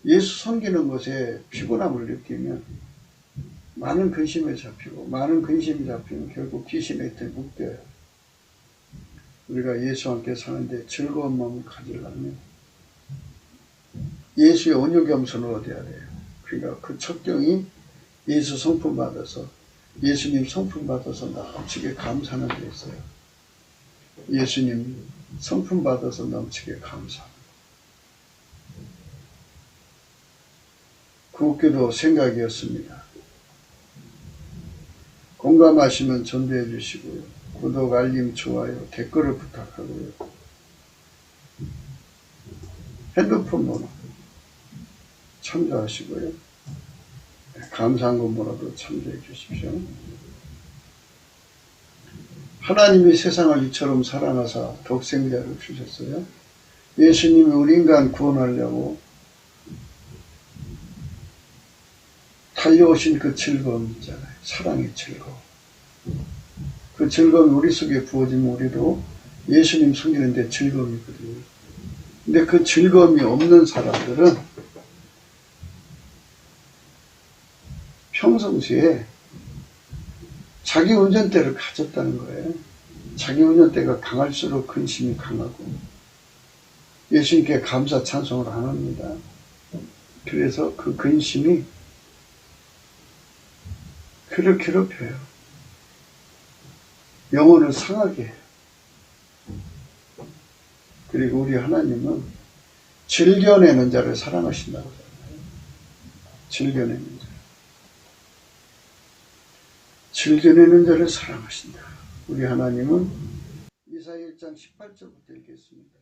예수 섬기는 것에 피곤함을 느끼면 많은 근심에 잡히고 많은 근심이 잡히면 결국 귀신의 뜰 묶여요. 우리가 예수와 함께 사는데 즐거운 마음을 가지려면 예수의 온유 겸손을 얻어야 돼요. 그러니까 그 척경이 예수 성품 받아서 예수님 성품 받아서 넘치게 감사하는 데 있어요. 예수님 성품 받아서 넘치게 감사합니다. 구옥교도 생각이었습니다. 공감하시면 전도해 주시고요. 구독, 알림, 좋아요, 댓글을 부탁하고요. 핸드폰 번호 참조하시고요. 감사한 번호도 참조해 주십시오. 하나님이 세상을 이처럼 사랑하사 독생자를 주셨어요. 예수님이 우리 인간 구원하려고 달려오신 그 즐거움 있잖아요. 사랑의 즐거움. 그 즐거움이 우리 속에 부어지면 우리도 예수님 섬기는데 즐거움이거든요. 근데 그 즐거움이 없는 사람들은 평상시에 자기 운전대를 가졌다는 거예요. 자기 운전대가 강할수록 근심이 강하고 예수님께 감사 찬송을 안 합니다. 그래서 그 근심이 그를 괴롭혀요. 영혼을 상하게 해요. 그리고 우리 하나님은 즐겨내는 자를 사랑하신다고 하잖아요. 즐겨내는 자. 즐겨내는 자를 사랑하신다. 우리 하나님은 이사야 1장 18절부터 읽겠습니다.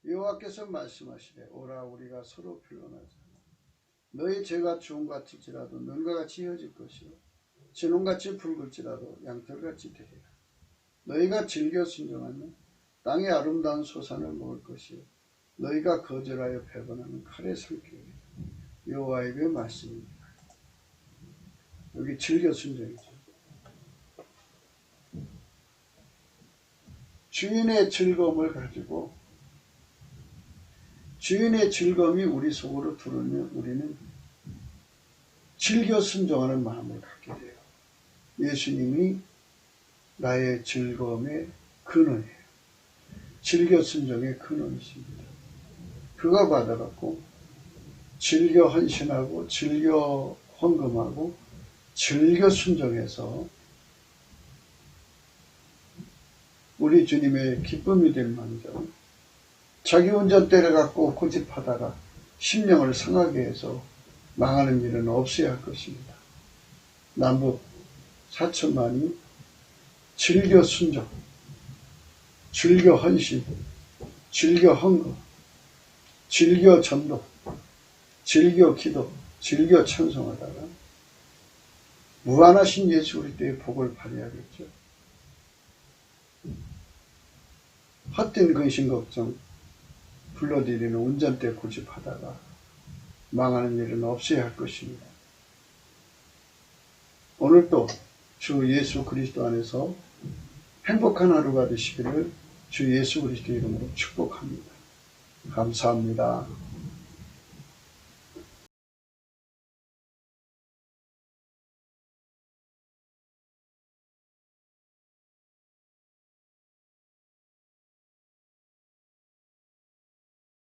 여호와께서 말씀하시되 오라 우리가 서로 변론하자. 너희 죄가 주홍 같을지라도 눈과 같이 헤어질 것이요 진홍같이 붉을지라도 양털같이 되리라. 너희가 즐겨 순종하면 땅의 아름다운 소산을 먹을 것이요 너희가 거절하여 배반하는 칼의 상격이라. 여호와의 그 말씀입니다. 여기 즐겨 순종이죠. 주인의 즐거움을 가지고 주인의 즐거움이 우리 속으로 들어오면 우리는 즐겨 순종하는 마음을 갖게 돼요. 예수님이 나의 즐거움의 근원이에요. 즐겨 순종의 근원이십니다. 그가 받아갖고 즐겨 헌신하고 즐겨 헌금하고 즐겨 순종해서 우리 주님의 기쁨이 될 망정 자기 운전대를 갖고 고집하다가 심령을 상하게 해서 망하는 일은 없어야 할 것입니다. 남북 4천만이 즐겨 순종, 즐겨 헌신, 즐겨 헌금, 즐겨 전도, 즐겨 기도, 즐겨 찬송하다가 무한하신 예수 그리스도의 복을 발휘하겠죠. 헛된 근심 걱정 불러들이는 운전대 고집하다가 망하는 일은 없어야 할 것입니다. 오늘도 주 예수 그리스도 안에서 행복한 하루가 되시기를 주 예수 그리스도 이름으로 축복합니다. 감사합니다.